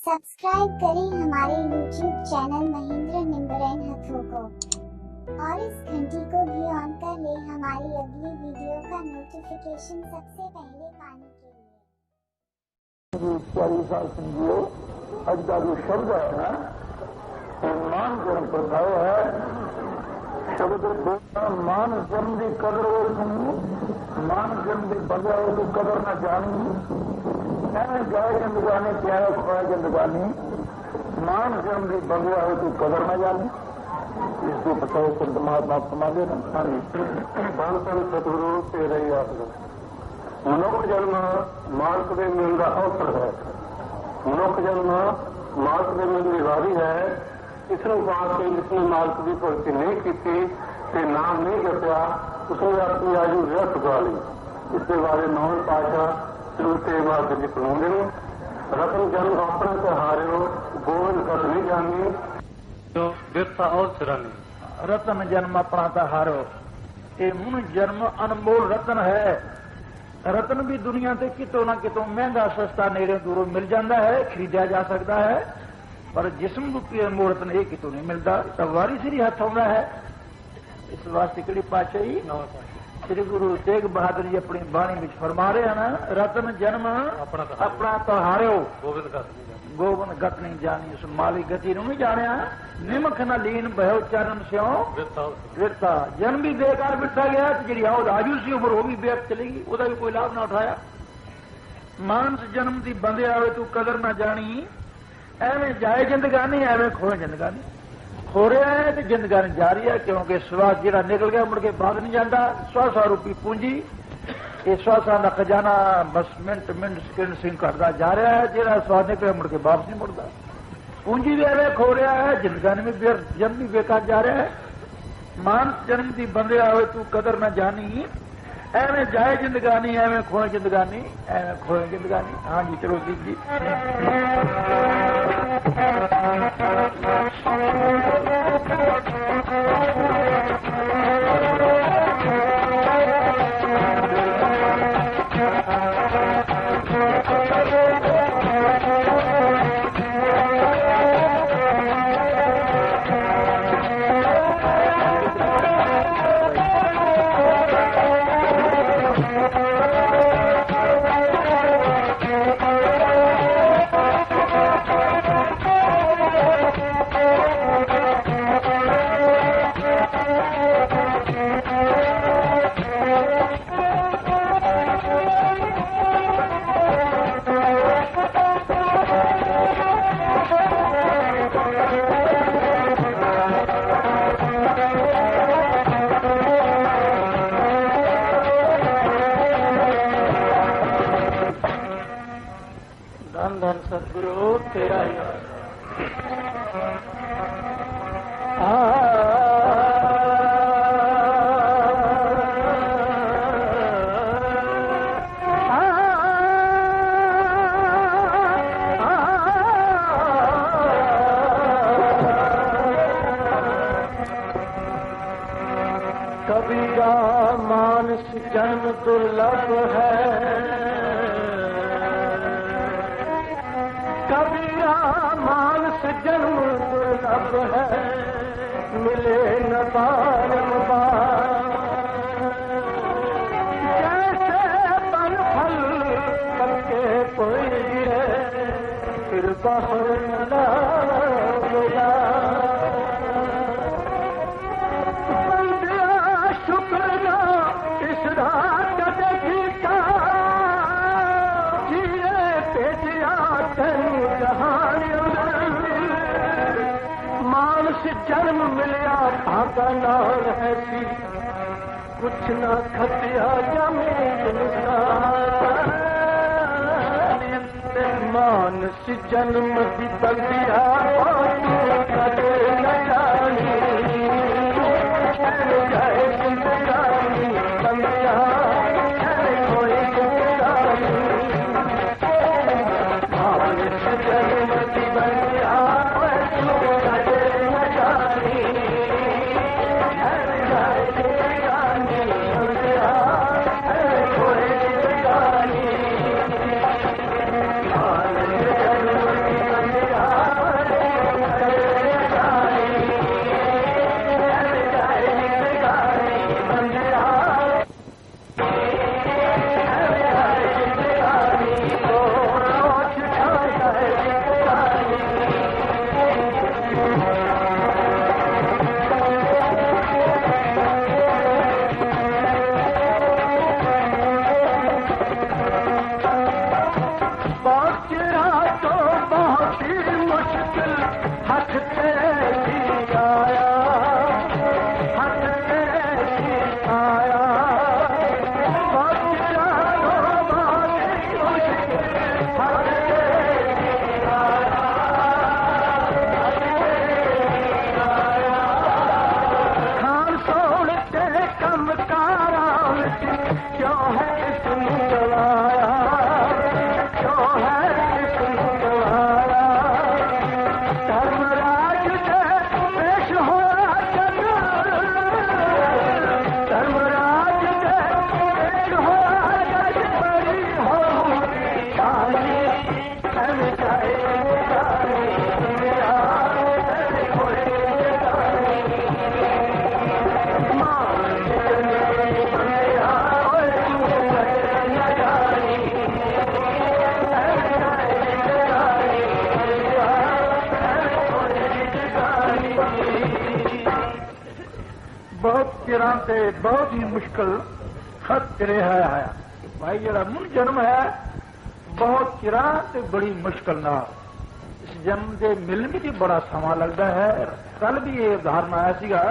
Subscribe करें हमारे YouTube channel Mahendra निम्बरन हथों को और इस घंटी को भी ऑन कर ले हमारी अगली वीडियो का नोटिफिकेशन सबसे पहले पाने के लिए। समझिए आज का जो शब्द है ना, मान जन्म प्रभाव है। शब्द मान जन्म की कदर मान जन्म की बजा तो कदर न जानी ऐसे जाए जिंदगानी प्यारा खोया जिंदगानी मान जन्म की बगुआ हो तो कदर न जानी। इसको बताओ संत महात्मा समा देना। बालपन सतगुरु तेरे याद मनुख जन्म मार्ग में मिलता अवसर है। मनुख जन्म मार्ग में मिलने वाली है। इसने बात के जिसने मार्ग की भक्ति नहीं की नाम नहीं जपया उसने अपनी आयु व्यर्थ गा ली। इसके बारे नौन पाशा चलते बात जी सुनाते रतन जन्म अपने को हारो गोविंद कद नहीं जानी जो व्यर्था अवसर रतन जन्म अपना तो हारो। ये हूं जन्म अनमोल रतन है। रतन भी दुनिया से कितों ना कितों महंगा सस्ता नेड़े दूरों मिल जाता है, खरीदा जा सकता है, पर जिसम रूपी अनमोल रतन ये कितों नहीं मिलता। तो वारी सिरी हथ आना है। इस वास्ते कड़ी पातशाही श्री गुरु तेग बहादुर जी अपनी बाणी में फरमा रहे हैं ना, रतन जन्म अपना तो हारो गोविंद गत नहीं जानी। उस माली गति नहीं जाने निमख न लीन भयो चरण स्यों विरता। जन्म भी बेकार बिठा गया तो जी आयु सी उम्र वो भी बेअर्थ चलेगी, उसका भी कोई लाभ ना उठाया। मानस जन्म की बंदे आवे तू कदर ना जानी एवं जाए जिंदगानी एवं खोए जिंदगानी। हो रहा है तो जिंदगानी जा रही है क्योंकि श्वास जरा निकल गया मुड़ के बाद नहीं जाता। 100 रूपी पूंजी ये श्वासा का खजाना बस मिनट मिनट सेकंड सिंह करता जा रहा है। जरा श्वास निकले मुड़ के वापस नहीं मुड़ता। पूंजी भी एवं खो रहा है, जिंदगानी में जन्म भी बेकार जा रहा है। मानस जन्म की बंदे आवे तू कदर न जानी एवं जाए जिंदगानी एवं खोए जिंदगानी एवं खोए जिंदगानी। हाँ जी चलो जी सतगुरु तेरा कबीरा मानस जन्म दुर्लभ है। कबीरा मानस जन्म दुर्लभ है मिले न बारंबार। जैसे बन फल करके कोई गिरे फिर बाहर न मिला। बंदिया शुक्र इस रात देखी का जिए पेटिया मानस जन्म मिलिया भागा नाल है सी कुछ न खतिया जमीन मानस जन्म की बंदिया न जानी जाए जिंदगानी बंदिया कोई जिंदगानी मानस जन्म की बंदिया कोई बहुत चिरां ते बहुत ही मुश्किल खत तेरे है आया भाई जरा मुन जन्म है बहुत चिरां ते बड़ी मुश्किल ना इस जन्म के मिलने भी बड़ा समा लगता है। कल भी ये उदाहरण आया सीगा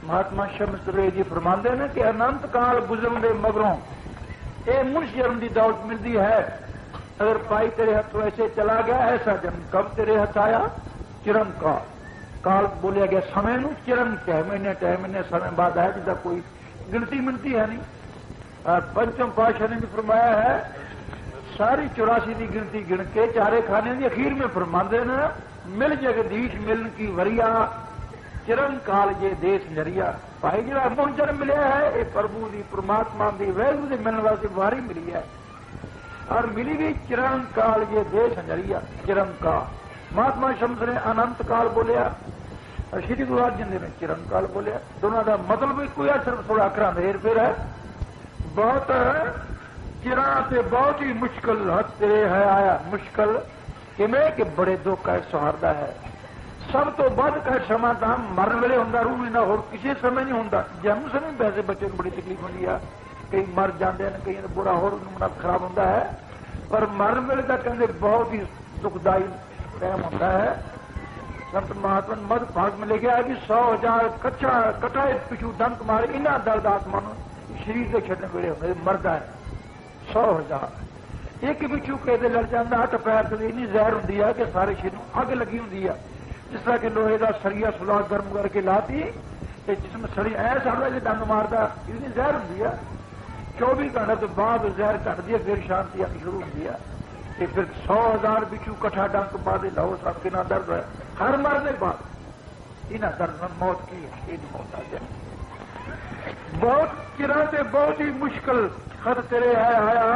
महात्मा शमसुरे जी फरमाते हैं कि अनंत काल गुजरन दे मगरों ये मनुष्य जन्म की दौलत मिलती है। अगर पाई तेरे हाथों ऐसे चला गया ऐसा जन्म कब तेरे हाथ आया चिरन काल काल बोलिया गया समय नू चिरन टह महीने समय बाद आया जिसका कोई गिनती मिलती है नहीं। और पंचम पातशाह ने भी फरमाया है सारी 84 की गिनती गिन के चारे खाने की अखीर में फरमाते न मिल जगदीश मिलन की वरिया चिरन काल जे देश नरिया। भाई जो मुन जन्म मिले है ये प्रभु की परमात्मा की वैगुरु के मिलने वास्ते वारी मिली है और मिली भी चिरन काल ये देश नरिया चिरन काल। महात्मा शम्स ने अनंत काल बोलिया और श्री गुरु अर्जन देव ने चिरन काल बोलिया। दोनों का मतलब भी कोई सिर्फ थोड़ा अखरा में हेर फेर है। बहुत चिरा से बहुत ही मुश्किल हथ तेरे है आया मुश्किल किमें कि बड़े दुख का सहारदा है। सब तो बद का समाधान मरण वेले होंगे रूह ना हो किसी समय नहीं होंगे। जन्म समय वैसे बच्चे को बड़ी तकलीफ होती है कई मर जाते हैं कई बुरा होर खराब होता है पर मरण वेले का कहते बहुत ही दुखदायी टाइम होता है। संत महात्मा मध भाग में लिखा है कि 100,000 कट्ठा पिछू डंक मारे इन्ना दर्द आत्मा शरीर के छड़ने वेले होंगे मरदा है 100,000 एक पिछू कहते लड़ जाता 8 पैर से इन्नी जहर होंगी है कि सारे शरीर अग लगी होंगी है। जिस तरह के लोहे का सरिया सुला गर्म करके लाती जिसमें सड़ी ऐसा डंग मारता इतनी जहर होंगी है। 24 घंटे तो बाद जहर घटती है फिर शांति आनी शुरू होती है। फिर 100,000 बिच्छू कट्ठा डंक मारे लाओ सब किना दर्द है हर मरने बाद इन्हें दर्द में मौत की है मौत आ जाए। बहुत चिरा से बहुत ही मुश्किल खत तेरे है आया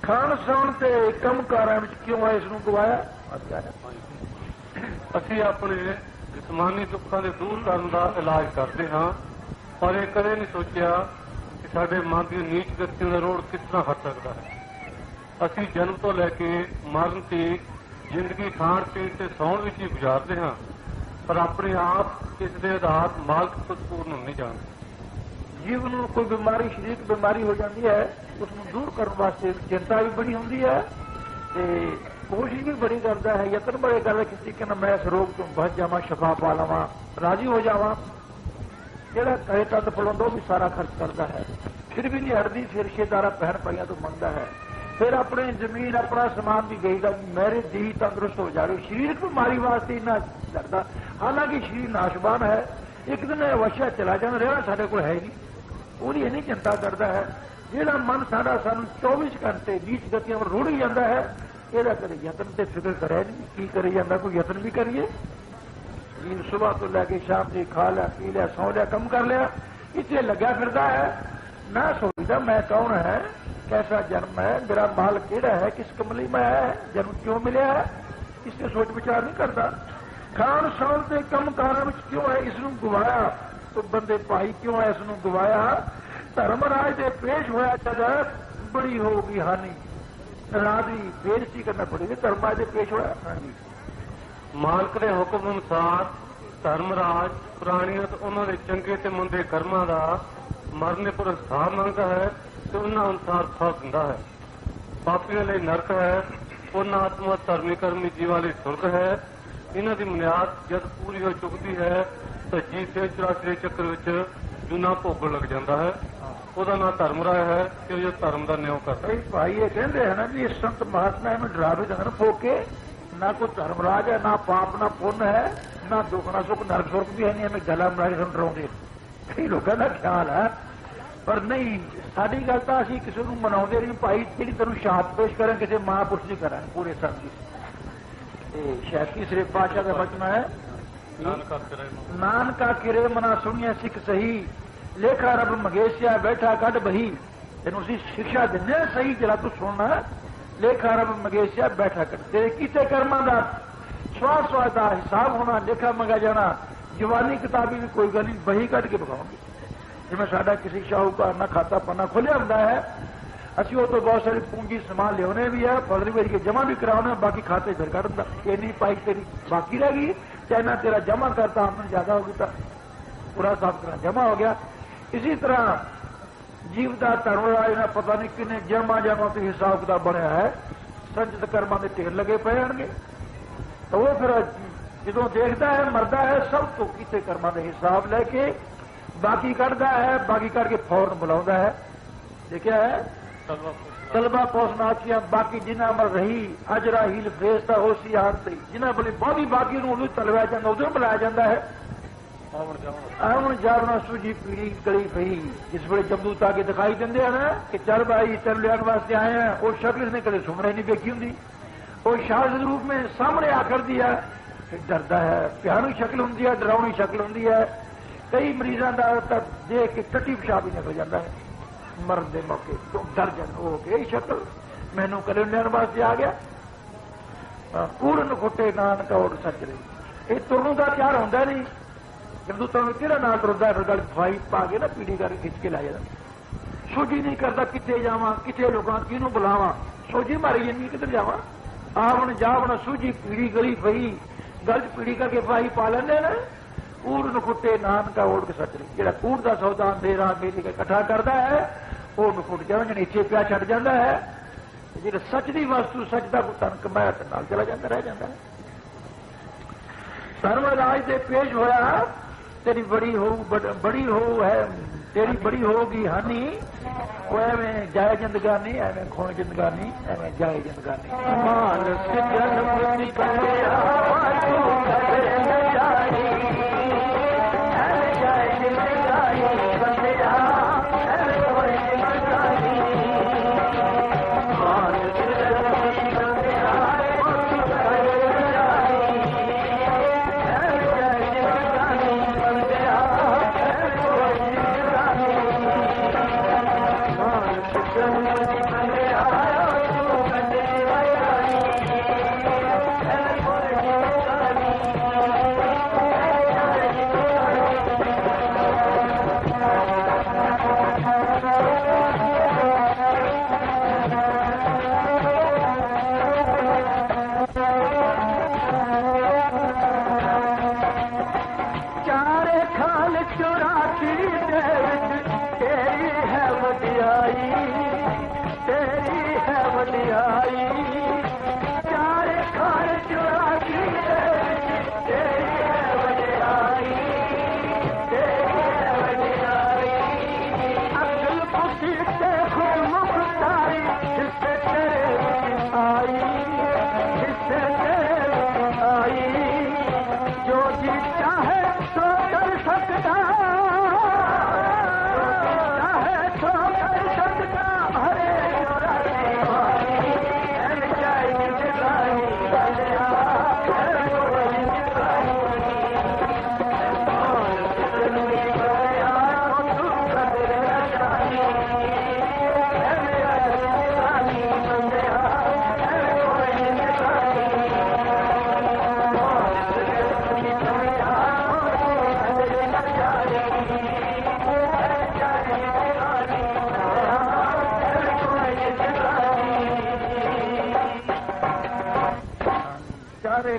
खान सौन से कम कारण क्यों है इसनों गवाया। ਅਸੀਂ ਆਪਣੇ ਜਿਸਮਾਨੀ ਦੁੱਖਾਂ ਦੇ ਦੂਰ ਕਰਨ ਦਾ ਇਲਾਜ ਕਰਦੇ ਹਾਂ ਪਰ ਇਹ ਕਦੇ ਨਹੀਂ ਸੋਚਿਆ ਕਿ ਸਾਡੇ ਮਨ ਦੀ ਨੀਚ ਗਤੀਆਂ ਦਾ ਰੋੜ ਕਿਸ ਤਰ੍ਹਾਂ ਹਟ ਸਕਦਾ ਹੈ। ਅਸੀਂ ਜਨਮ ਤੋਂ ਲੈ ਕੇ ਮਰਨ ਤੇ ਜ਼ਿੰਦਗੀ ਖਾਣ ਪੀਣ ਤੇ ਸੌਣ ਵਿੱਚ ਹੀ ਗੁਜ਼ਾਰਦੇ ਹਾਂ ਪਰ ਆਪਣੇ ਆਪ ਇਸ ਦੇ ਆਧਾਰ ਮਾਲਕ ਤੋਂ ਪੂਰਨ ਨਹੀਂ ਜਾਣਦੇ। जीवन में कोई बीमारी शरीर बीमारी हो जाती है उसमें दूर करने वास्ते चिंता भी बड़ी होती है कोशिश भी बड़ी करता है यतन बड़े करता किसी के ना मैं इस रोग तो बच जावा शफा पा लवा राजी हो जावा जोड़ा कहे तद फलांदा भी सारा खर्च करता है फिर भी नहीं हटती फिर रिश्तेदारा बहन भाइयों तो मंगता है फिर अपने जमीन अपना समान भी गई मेरे दी तंदुरुस्त हो जा रही शरीर बीमारी वास्ते इन्ना लगता हालांकि शरीर नाशवान है एक दिन अवश्य चला जाना रहना साढ़े को है नहीं पूरी इन्नी चिंता करता है जोड़ा मन सारा सानू 24 घंटे नीच गतियों में रुड़ जाता है यदा करे यतन से फिक्र करे नहीं की करे जाता कोई यतन भी करिए सुबह तो लैके शाम से खा लिया पी लिया सौ लिया कम कर लिया इतने लग्या फिरता है ना सोचता मैं कौन है कैसा जन्म है मेरा माल केड़ा है किस कमली में है जन्म क्यों मिले है इससे सोच विचार नहीं करता। खान सौन से कम कारण क्यों है इसनू गवाया तो बंदे भाई क्यों है इसनू गवाया धर्मराज से पेश होया जद बड़ी होगी हानि राजी बेइज्जती करना पड़ेगी धर्मराज से पेश होया हानि। ਮਾਲਕ ਦੇ ਹੁਕਮ ਅਨੁਸਾਰ ਧਰਮਰਾਜ ਪ੍ਰਾਣੀਆਂ ਤੇ ਉਹਨਾਂ ਦੇ ਚੰਗੇ ਤੇ ਮੰਦੇ ਕਰਮਾਂ ਦਾ ਮਰਨੇ ਪਰ ਸਥਾਨ ਮੰਗਦਾ ਹੈ ਤੇ ਉਹਨਾਂ ਅਨੁਸਾਰ ਫਲ ਦਿੰਦਾ ਹੈ। ਪਾਪੀਆਂ ਲਈ ਨਰਕ ਹੈ ਉਹਨਾਂ ਆਤਮਾ ਧਰਮੀ ਕਰਮੀ ਜੀਵਾਂ ਲਈ ਸੁਰਗ ਹੈ। ਇਹਨਾਂ ਦੀ ਬੁਨਿਆਦ ਜਦ ਪੂਰੀ ਹੋ ਚੁੱਕਦੀ ਹੈ ਤਾਂ ਜੀ ਤੇ 84 ਦੇ ਚੱਕਰ ਵਿੱਚ ਜੂਨਾ ਭੋਗਣ ਲੱਗ ਜਾਂਦਾ ਹੈ। ਉਹਦਾ ਨਾਂ ਧਰਮਰਾਜ ਹੈ ਕਿ ਜੋ ਧਰਮ ਦਾ ਨਿਆਂ ਕਰਦਾ ਹੈ। ਭਾਈ ਇਹ ਕਹਿੰਦੇ ਹਨ ਵੀ ਸੰਤ ਮਹਾਤਮਾ ਇਹਨੂੰ ਡਰਾਵੇ ਜਨਰ ਫੋਕੇ ना कोई धर्मराज है ना पाप ना पुण्य है ना दुख ना सुख नरक सुर्ग भी है नहीं हमें गला मिला के डराउंगे कई लोगों का ख्याल है पर नहीं साड़ी गल तो असं किसी को मनाते नहीं भाई जी तेन शहादत पेश करें किसी महापुरुष की करें पूरे संत की शायद तीसरे पातशाह का बचना है नानका किरे मना सुनिए सिख सही लेखा रब मंगेशिया बैठा कट बही तेन उसी शिक्षा देने सही जरा तू सुनना लेखा रब मंगेशिया बैठा कर तेरे किसे कर्मा का स्वास स्वास का हिसाब होना लेखा मंगा जाना जवानी किताबी भी कोई गल नहीं बही कट के बखाऊंगी जिम्मे साडा किसी शाहूकार ना खाता पन्ना खुलिया होंगे है असं वो तो बहुत सारी पूंजी समान लिया भी है फलरी वेरी के जमा भी कराने बाकी खाते फिर कट इन्नी पाई तेरी बाकी रह गई चाहे ना तेरा जमा करता हमने ज्यादा होगी तो पूरा साफ करना जमा हो गया। इसी तरह जीव का धर्मराज ने पता नहीं किन्ने जन्मा तो हिसाब किताब बनया है, संचित कर्मां के ढेर लगे पे होंगे। तो वो फिर जो देखता है मरदा है सब तो किते कर्मां के हिसाब लैके बाकी कटदा है, बाकी करके फौरन बुलाउंदा है। देखिया है तलबा पौसनाचियां बाकी जिन्हें अमर रही अजरा हील फेसता हो सी आनते जिन्हें बोली बहुत बाकी उदू तलवाया जाता उदू बुलाया जाता है। आवन जावना सूझी पीड़ी गली पई जिस वे जमदूत आके दिखाई देंगे हैं ना कि चल भाई चल लिया वास्ते आए हैं, वो शक्ल इसने कदे सुमने नहीं देखी होंगी, वो शाहद रूप में सामने आकर दिया फिर डरता है, भयानक शक्ल होंगी है, डरावनी शक्ल होंगी है। कई मरीजों का तक देख के टट्टी पेशाब ही निकल जाता है मरन के मौके तो डर जान हो गई शक्ल मैनू कदे लेने वास्ते आ गया। पूर्ण खुटे नानक और सच रही ये तुरन का प्यार होंगे नहीं जब तुम कि नाल तुरंदा फिर गल फाई पा के ना पीढ़ी करके खिंच के ला जाता। सोची नहीं करता कितने जावा कितने लोगों किनू बुलावा, सोची मारी जानी किधर जावा। आवन जावन सूझी पीढ़ी गली पई गल पीढ़ी करके फाई पा लेंगे ना। पूर्ण खुटे नानका ओढ़ के सच रही जो कूड़ का सौदा मेरा मेरी का इकट्ठा करता है वो फुट जावे नीचे पिया छड़ जाता है। जो सच की वस्तु सच का तन कमाया नाल चला जाता रह जाता है। धर्मराज से पेश होया तेरी बड़ी हो है तेरी बड़ी होगी हानि वो एवं जाए जिंदगानी एवं खोए जिंदगानी एवं जाए जिंदगानी।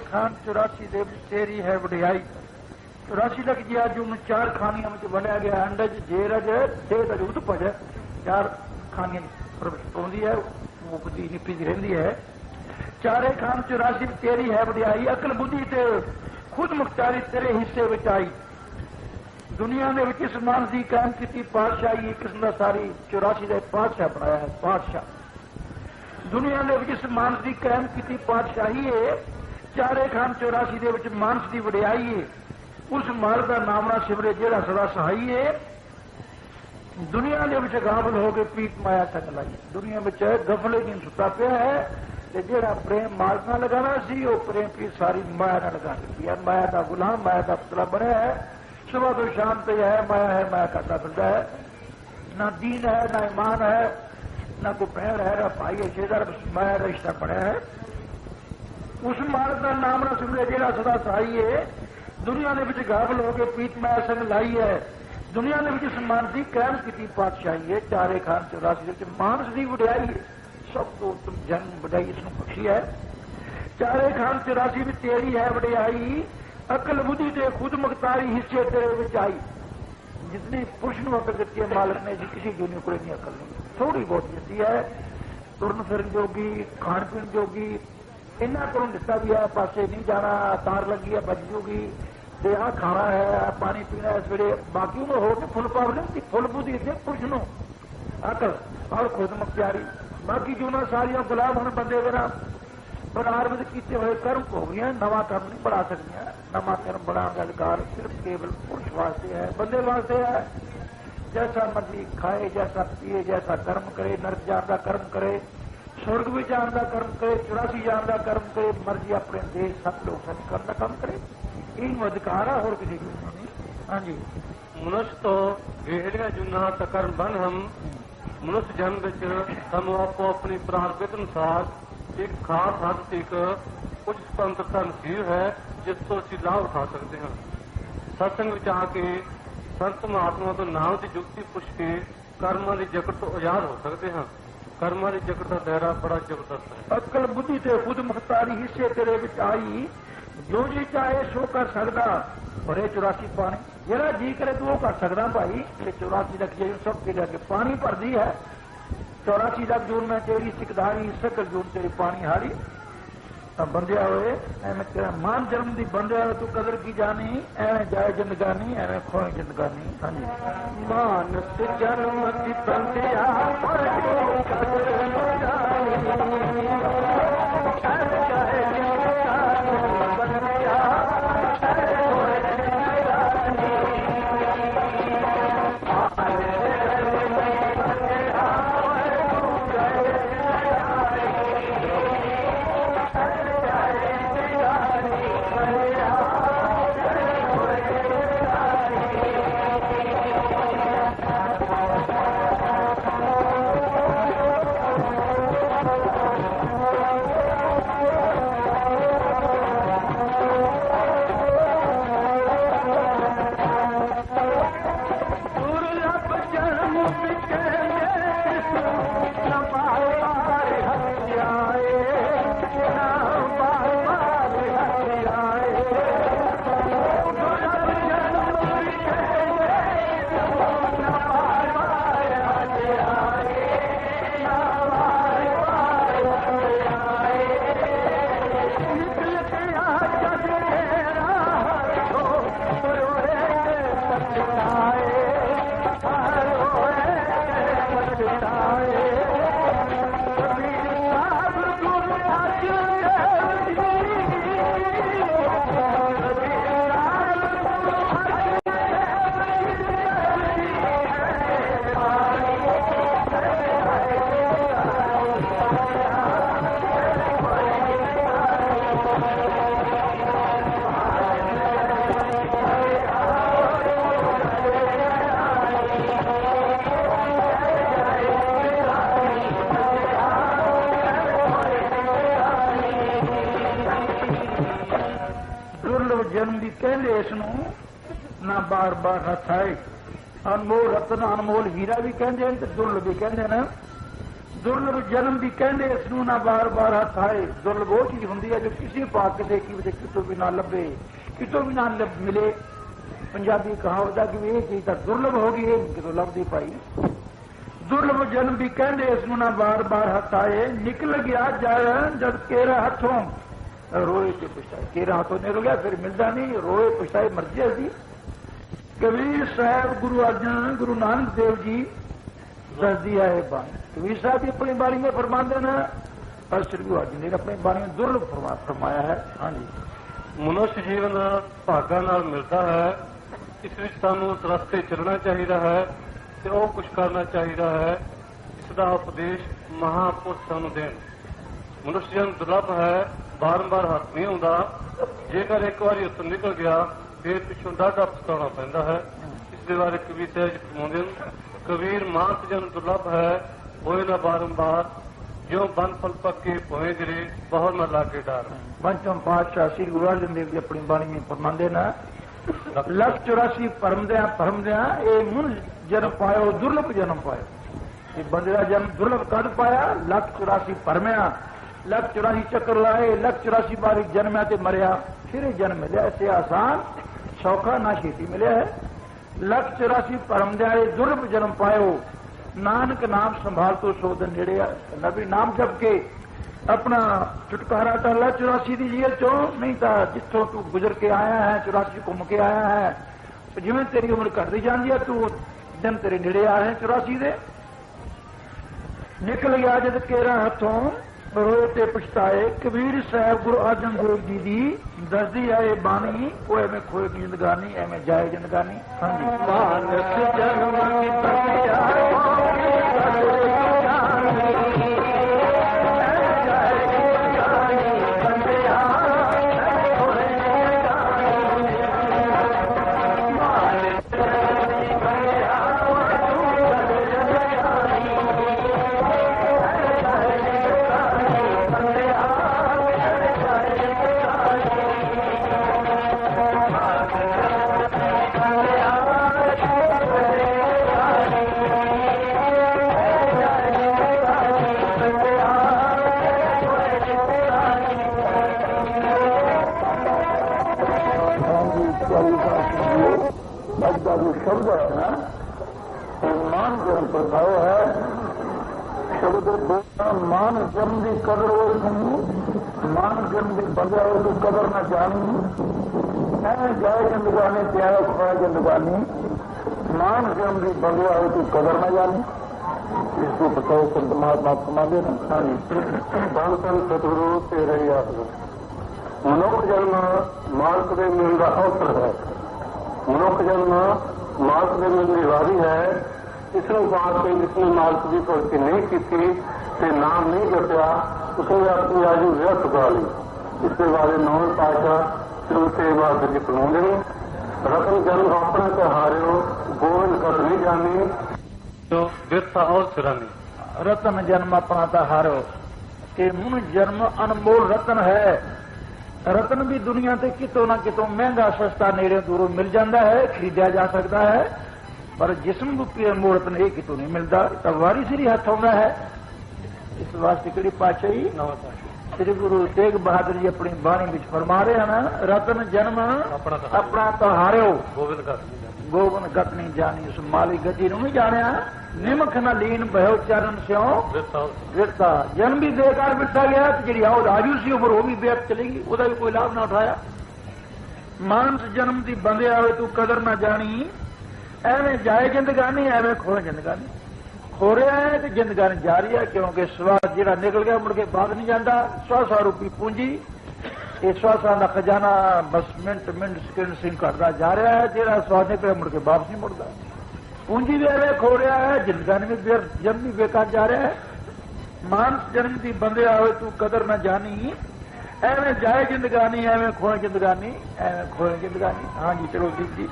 खान 84 दे तेरी है वडियाई 84 लख जी अज उन 4 खानियां में बनया गया अंडज जेरज देद अजूद भज 4 खानियां पौंदी है मुकदी निपी रही है। चारे खान 84 तेरी है वडियाई अकल बुद्धि ते खुद मुख्तारी तेरे हिस्से विच आई। दुनिया ने विच इस मानस की कायम की पातशाही एक किस्म का सारी 84 का पातशाह बनाया है। पातशाह दुनिया ने विच इस मानस की कायम की पातशाही है। चारे खान 84 दे विच मानस की वडियाई है। उस मालक का नामना सिमरे जेड़ा सदा सहाई है। दुनिया के विच गाफल हो के पीत माया संग लाई। दुनिया में गफले की सुता पिया है ते जेड़ा प्रेम मालक नाल लगाना सी वो प्रेम की सारी माया नाल लगा दी है। माया का गुलाम माया का पुतला बनया है। सुबह तो शाम तक है माया करता फिरता है। ना दीन है ना ईमान है ना कोई भैन है ना भाई है शेदार माया का रिश्ता बनया है। उस मालक का नाम ना सिमरे जेड़ा सदा सहाई है। दुनिया ने विच गाफल हो के पीत माया संग लाई है। दुनिया ने विच सम्मान की कायम की पातशाही है। चारे खान 84 मानस की वडियाई है। सब तो उत्तम जन्म वडियाई इसमें बख्शी है। चारे खान 84 भी तेरी है वडियाई अकल बुद्धि ते खुद मुख्तारी हिस्से तेरे विच आई। जितनी पुरुष ਨੂੰ ਅਕਲ ਦਿੱਤੀ ਹੈ ਮਾਲਕ ਨੇ ਜੀ ਕਿਸੇ ਜੂਨੀ ਕੋਲ ਨਹੀਂ ਅਕਲ ਨਹੀਂ, ਥੋੜੀ ਬਹੁਤ ਦਿੱਤੀ ਹੈ। ਤੁਰਨ ਫਿਰਨ ਜੋਗੀ, ਖਾਣ ਪੀਣ ਜੋਗੀ ਇਹਨਾਂ ਕੋਲੋਂ ਦਿੱਤਾ ਵੀ ਹੈ, ਪਾਸੇ ਨਹੀਂ ਜਾਣਾ, ਤਾਰ ਲੱਗੀ ਹੈ ਬਚ ਜੂਗੀ, ਤੇ ਆਹ ਖਾਣਾ ਹੈ, ਪਾਣੀ ਪੀਣਾ ਇਸ ਵੇਲੇ, ਬਾਕੀ ਉਹਨੂੰ ਹੋਰ ਤੇ ਫੁੱਲ ਪਾਵਰ ਨਹੀਂ, ਫੁੱਲ ਬੁੱਧੀ ਦਿੱਤੀ ਪੁਰਸ਼ ਨੂੰ ਅਕਲ ਔਰ ਖੁਦ ਮੁਖਤਿਆਰੀ। ਬਾਕੀ ਜੂਨਾਂ ਸਾਰੀਆਂ ਗੁਲਾਮ ਹੁਣ ਬੰਦੇ ਵਰਾ ਬਰਾਬਰ ਕੀਤੇ ਹੋਏ ਕਰਮ ਹੋ ਗਈਆਂ, ਨਵਾਂ ਕਰਮ ਨਹੀਂ ਬਣਾ ਸਕਦੀਆਂ। ਨਵਾਂ ਕਰਮ ਬਣਾਉਣ ਦਾ ਅਧਿਕਾਰ ਸਿਰਫ ਕੇਵਲ ਪੁਰਸ਼ ਵਾਸਤੇ ਹੈ, ਬੰਦੇ ਵਾਸਤੇ ਹੈ। जैसा मर्जी खाए, जैसा पिए, जैसा कर्म करे, नरक जान का कर्म करे, स्वर्ग भी जान का कर्म करे, 84 जान का कर्म करे, मर्जी अपने देश सब लोग सब करने का काम करे, इन अधिकार है और किसी को नहीं। हाँ जी, मनुष्य तो ਜਿਹੜੀਆਂ ਜੁਨਾ ਤਕਰ ਬਨ ਹਮ ਮਨੁੱਖ ਜਨਮ ਵਿੱਚ ਸਾਨੂੰ ਆਪੋ ਆਪਣੀ ਪ੍ਰਾਰਥਿਤ ਅਨੁਸਾਰ ਇੱਕ ਖਾਸ ਹੱਦ ਤੱਕ ਕੁਝ ਸੁਤੰਤਰਤਾ ਨਸੀਬ ਹੈ ਜਿਸ ਤੋਂ ਅਸੀਂ ਲਾਭ ਉਠਾ ਸਕਦੇ ਹਾਂ। ਸਤਸੰਗ ਵਿੱਚ ਆ ਕੇ ਸੰਤ ਮਹਾਤਮਾ ਤੋਂ ਨਾਮ ਦੀ ਜੁਗਤੀ ਪੁੱਛ ਕੇ ਕਰਮਾਂ ਦੀ ਜਕੜ ਤੋਂ ਆਜ਼ਾਦ ਹੋ ਸਕਦੇ ਹਾਂ। ਕਰਮਾਂ ਦੀ ਜਕੜ ਦਾ ਦਾਇਰਾ ਬੜਾ ਜ਼ਬਰਦਸਤ ਹੈ। ਅਕਲ ਬੁੱਧੀ ਤੇ ਖੁਦ ਮੁਖਤਾਰੀ ਹਿੱਸੇ ਤੇਰੇ ਵਿੱਚ ਆਈ, ਜੋ ਜੀ ਚਾਹੇ ਸੋ ਕਰ ਸਕਦਾ। ਭਰੇ 84 ਪਾਣੀ ਜਿਹੜਾ ਜੀ ਕਰੇ ਤੂੰ ਉਹ ਕਰ ਸਕਦਾ ਭਾਈ। ਇਹ 84 ਲੱਖ ਜੇ ਸਭ ਕੇ ਜਾ ਕੇ ਪਾਣੀ ਭਰਦੀ ਹੈ। 84 ਲੱਖ ਜੂਨ ਮੈਂ ਤੇਰੀ ਸਿਕਦਾਰੀ, ਸਕਲ ਜੂਨ ਤੇਰੀ ਪਾਣੀ ਹਾਰੀ। ਤਾਂ ਬੰਦਿਆ ਹੋਏ ਐਵੇਂ ਤੇਰਾ ਮਾਨ ਜਨਮ ਦੀ ਬੰਦਿਆ ਹੋਏ ਤੂੰ ਕਦਰ ਕੀ ਜਾਣੀ, ਐਵੇਂ ਜਾਏ ਜ਼ਿੰਦਗਾਨੀ, ਐਵੇਂ ਖੋਏ ਜ਼ਿੰਦਗਾਨੀ। ਹਾਂਜੀ, ਮਾਨਸ ਜਨਮ ਦੀ ਬੰਦਿਆ ਪਰ ਕਦਰ ਨਾ ਜਾਣੀ, ਜਨਮ ਦੀ ਕਹਿੰਦੇ ਇਸ ਨੂੰ ਨਾ ਬਾਰ-ਬਾਰ ਹੱਥ ਆਏ। ਅਨਮੋਲ ਰਤਨ, ਅਨਮੋਲ ਹੀਰਾ ਵੀ ਕਹਿੰਦੇ ਨੇ ਤੇ ਦੁਰਲਭ ਵੀ ਕਹਿੰਦੇ ਨੇ। ਦੁਰਲਭ ਜਨਮ ਦੀ ਕਹਿੰਦੇ ਇਸ ਨੂੰ ਨਾ ਬਾਰ-ਬਾਰ ਹੱਥ ਆਏ। ਦੁਰਲਭ ਉਹ ਚੀਜ਼ ਹੁੰਦੀ ਹੈ ਜੋ ਕਿਸੇ ਪਾਕ ਕਿਸੇ ਕਿਤੋਂ ਵੀ ਨਾ ਲੱਭੇ, ਕਿਤੋਂ ਵੀ ਨਾ ਮਿਲੇ। ਪੰਜਾਬੀ ਕਹਾਵਤ ਹੈ ਕਿ ਇਹ ਚੀਜ਼ ਤਾਂ ਦੁਰਲਭ ਹੋ ਗਈ, ਇਹ ਕਿਤੋਂ ਲੱਭਦੀ ਪਾਈ। ਦੁਰਲਭ ਜਨਮ ਵੀ ਕਹਿੰਦੇ ਇਸ ਨੂੰ ਨਾ ਬਾਰ-ਬਾਰ ਹੱਥ ਆਏ। ਨਿਕਲ ਗਿਆ ਜਦ ਕੇਰਾ ਹੱਥੋਂ रोए के पुछताए, केरा हाथों निकल गया फिर मिलता नहीं, रोए पुछताए मर्जी दी। कबीर साहब गुरु अर्जन गुरु नानक देव जी दस दिया है बाणी। कबीर साहब भी अपनी बाणी में फरमाते हैं और श्री गुरु अर्जन ने अपनी बाणी में दुर्लभ फरमाया है। हाँ जी, ਮਨੁੱਖ ਜੀਵਨ ਭਾਗਾਂ ਨਾਲ ਮਿਲਦਾ ਹੈ। ਇਸ ਵਿੱਚ ਸਾਨੂੰ ਉਸ ਰਸਤੇ ਚੱਲਣਾ ਚਾਹੀਦਾ ਹੈ ਤੇ ਉਹ ਕੁਝ ਕਰਨਾ ਚਾਹੀਦਾ ਹੈ। ਇਸ ਦਾ ਉਪਦੇਸ਼ ਮਹਾਂਪੁਰਸ਼ ਸਾਨੂੰ ਦੇਣ। ਮਨੁੱਖ ਜੀਵਨ ਦੁਰਲਭ ਹੈ, ਬਾਰ-ਬਾਰ ਹੱਥ ਨਹੀਂ ਆਉਂਦਾ। ਜੇਕਰ ਇੱਕ ਵਾਰੀ ਉੱਥੋਂ ਨਿਕਲ ਗਿਆ ਫਿਰ ਪਿੱਛੋਂ ਡਾਢਾ ਪਛਤਾਉਣਾ ਪੈਂਦਾ ਹੈ। ਇਸ ਦੇ ਬਾਰੇ ਕਵੀ ਸਹਿਜ ਫਰਮਾਉਂਦੇ ਹਨ, ਕਬੀਰ ਮਾਨਸ ਜਨ ਦੁਰਲਭ ਹੈ, ਹੋਏ ਨਾ ਬਾਰੰਬਾਰ, ਜਿਉਂ ਬਨ ਫਲ ਪੱਕੇ ਭੋਏ ਗਿਰੇ, ਬਹੁਤ ਨਾ ਲਾਗੇ ਡਰ। ਪੰਚਮ ਪਾਤਸ਼ਾਹ ਸ੍ਰੀ ਗੁਰੂ ਅਰਜਨ ਦੇਵ ਜੀ ਆਪਣੀ ਬਾਣੀ ਵਿੱਚ ਫਰਮਾਉਂਦੇ ਨੇ, ਲੱਖ 84 ਭਰਮਦਿਆਂ ਇਹ ਮੁਨ ਜਨਮ ਪਾਇਓ, ਦੁਰਲਭ ਜਨਮ ਪਾਇਓ। ਇਹ ਬੰਦੇ ਦਾ ਜਨਮ ਦੁਰਲਭ ਕਦ ਪਾਇਆ? ਲੱਖ 84 ਭਰਮਿਆ, ਲੱਖ 84 ਚੱਕਰ ਲਾਏ, ਲੱਖ 84 ਵਾਰੀ ਜਨਮਿਆ ਤੇ ਮਰਿਆ, ਫਿਰ ਇਹ ਜਨਮ ਮਿਲਿਆ। ਇਸੇ ਆਸਾਨ ਸੌਖਾ ਨਾ ਛੇਤੀ ਮਿਲਿਆ ਹੈ। ਲੱਖ 84 ਭਰਮ ਦਿਆਲੇ ਦੁਰਲਭ ਜਨਮ ਪਾਇਓ, ਨਾਨਕ ਨਾਮ ਸੰਭਾਲ ਤੋਂ ਸੋ ਦਿਨ ਨੇੜੇ ਆ। ਨਬੀ ਨਾਮ ਜਪ ਕੇ ਆਪਣਾ ਛੁਟਕਾਰਾ ਕਰ ਲੈ 84 ਦੀ ਜੇਲ੍ਹ ਚੋਂ, ਨਹੀਂ ਤਾਂ ਜਿੱਥੋਂ ਤੂੰ ਗੁਜ਼ਰ ਕੇ ਆਇਆ ਹੈ 84 ਘੁੰਮ ਕੇ ਆਇਆ ਹੈ, ਜਿਵੇਂ ਤੇਰੀ ਉਮਰ ਘਟਦੀ ਜਾਂਦੀ ਹੈ ਤੂੰ ਦਿਨ ਤੇਰੇ ਨੇੜੇ ਆ ਰਹੇ 84 ਦੇ। ਨਿਕਲ ਗਿਆ ਜਦ ਕੇਰਾ ਹੱਥੋਂ ਰੋਏ ਤੇ ਪਛਤਾਏ, ਕਬੀਰ ਸਾਹਿਬ ਗੁਰੂ ਅਰਜਨ ਦੇਵ ਜੀ ਦੀ ਦੱਸਦੀ ਹੈ ਇਹ ਬਾਣੀ, ਉਹ ਐਵੇਂ ਖੋਏ ਦੀ ਜ਼ਿੰਦਗਾਨੀ, ਐਵੇਂ ਜਾਏ ਜ਼ਿੰਦਗਾਨੀ। ਹਾਂਜੀ ਮਾਨਸ ਜਨਮ ਕੀ ਤਪਿਆ का जो शब्द है ना, मान जन्म प्रभाव है शब्द बोलना। मान जन्म की कदर हो सुनी, मान जन्म की बंदा हो तो कदर न जानी, जाए जिंदगानी त्याग खोया जिंदगानी, मान जन्म की बंदा हो तो कदर न जानी। इसको बताओ संत महात्मा समाधे न खानी धन सन सतगुरु तेरे याद मनुख जन्म मार्ग के मिलने का अवसर है। मनुख जन्म मार्ग के मिलने की वारी है। इसने बात के जिसने मार्ग की भक्ति नहीं की थी, नाम नहीं जपया, उसने अपनी आयु व्यर्थ पा ली। इसके बारे नौवें पातशाह शुरू से बात की सुनाते हैं। रतन जन्म अपना तो हारियो, गोविंद कद नहीं जानी तो व्यर्थ और सिरानी। रतन जन्म अपना तो हारो, कि मुन जन्म अनमोल रतन है। रतन भी दुनिया से कितों ना कितों महंगा सस्ता नेड़े दूरों मिल जाता है, खरीदा जा सकता है, पर जिसम रूपी अनमोल रतन ये कितों नहीं मिलता। तब वारी सिरी हथ आउंदा है। इस वास्ते कड़ी पातशाही श्री गुरु तेग बहादुर जी अपनी बाणी में फरमा रहे हैं ना, रतन जन्म अपना तो हारियो, गोविंद गत नहीं जानी, उस माली गति नहीं जानिया। निमख न लीन भयो चरण स्यों विरता। जन्म भी बेकार बिठा गया, तो जी आयु सी उम्र वो भी बेअर्थ चलेगी, उसका भी कोई लाभ ना उठाया। मानस जन्म की बंदे आवे तू कदर ना जानी, एवं जाए जिंदगानी एवं खोए जिंदगानी। खो रहा है तो जिंदगानी जा रही है, क्योंकि स्वाद जो निकल गया मुड़ के बाद नहीं जाता। 100 रुपये पूंजी, ये 100 का खजाना बस मिनट मिनट सकेंड सिंह करता जा रहा है। जो स्वाद निकले मुड़ के वापस नहीं मुड़ता। पूंजी भी एवं खो रहा है, जिंदगानी में जन्म भी बेकार जा रहा है। मानस जन्म की बंदे आवे तू कदर न जानी, एवं जाए जिंदगानी एवं खोए जिंदगानी, एवं खोए जिंदगानी। हाँ जी चलो दीप जी।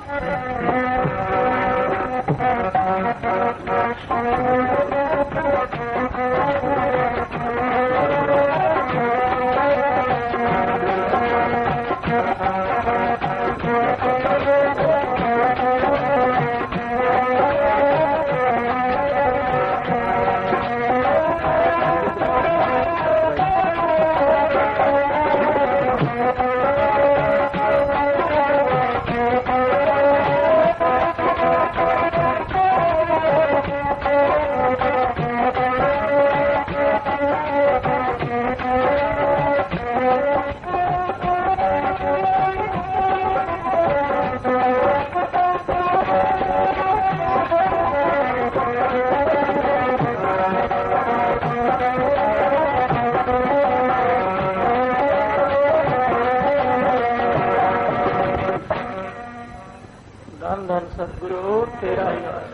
धन सतगुरु तेरा याद।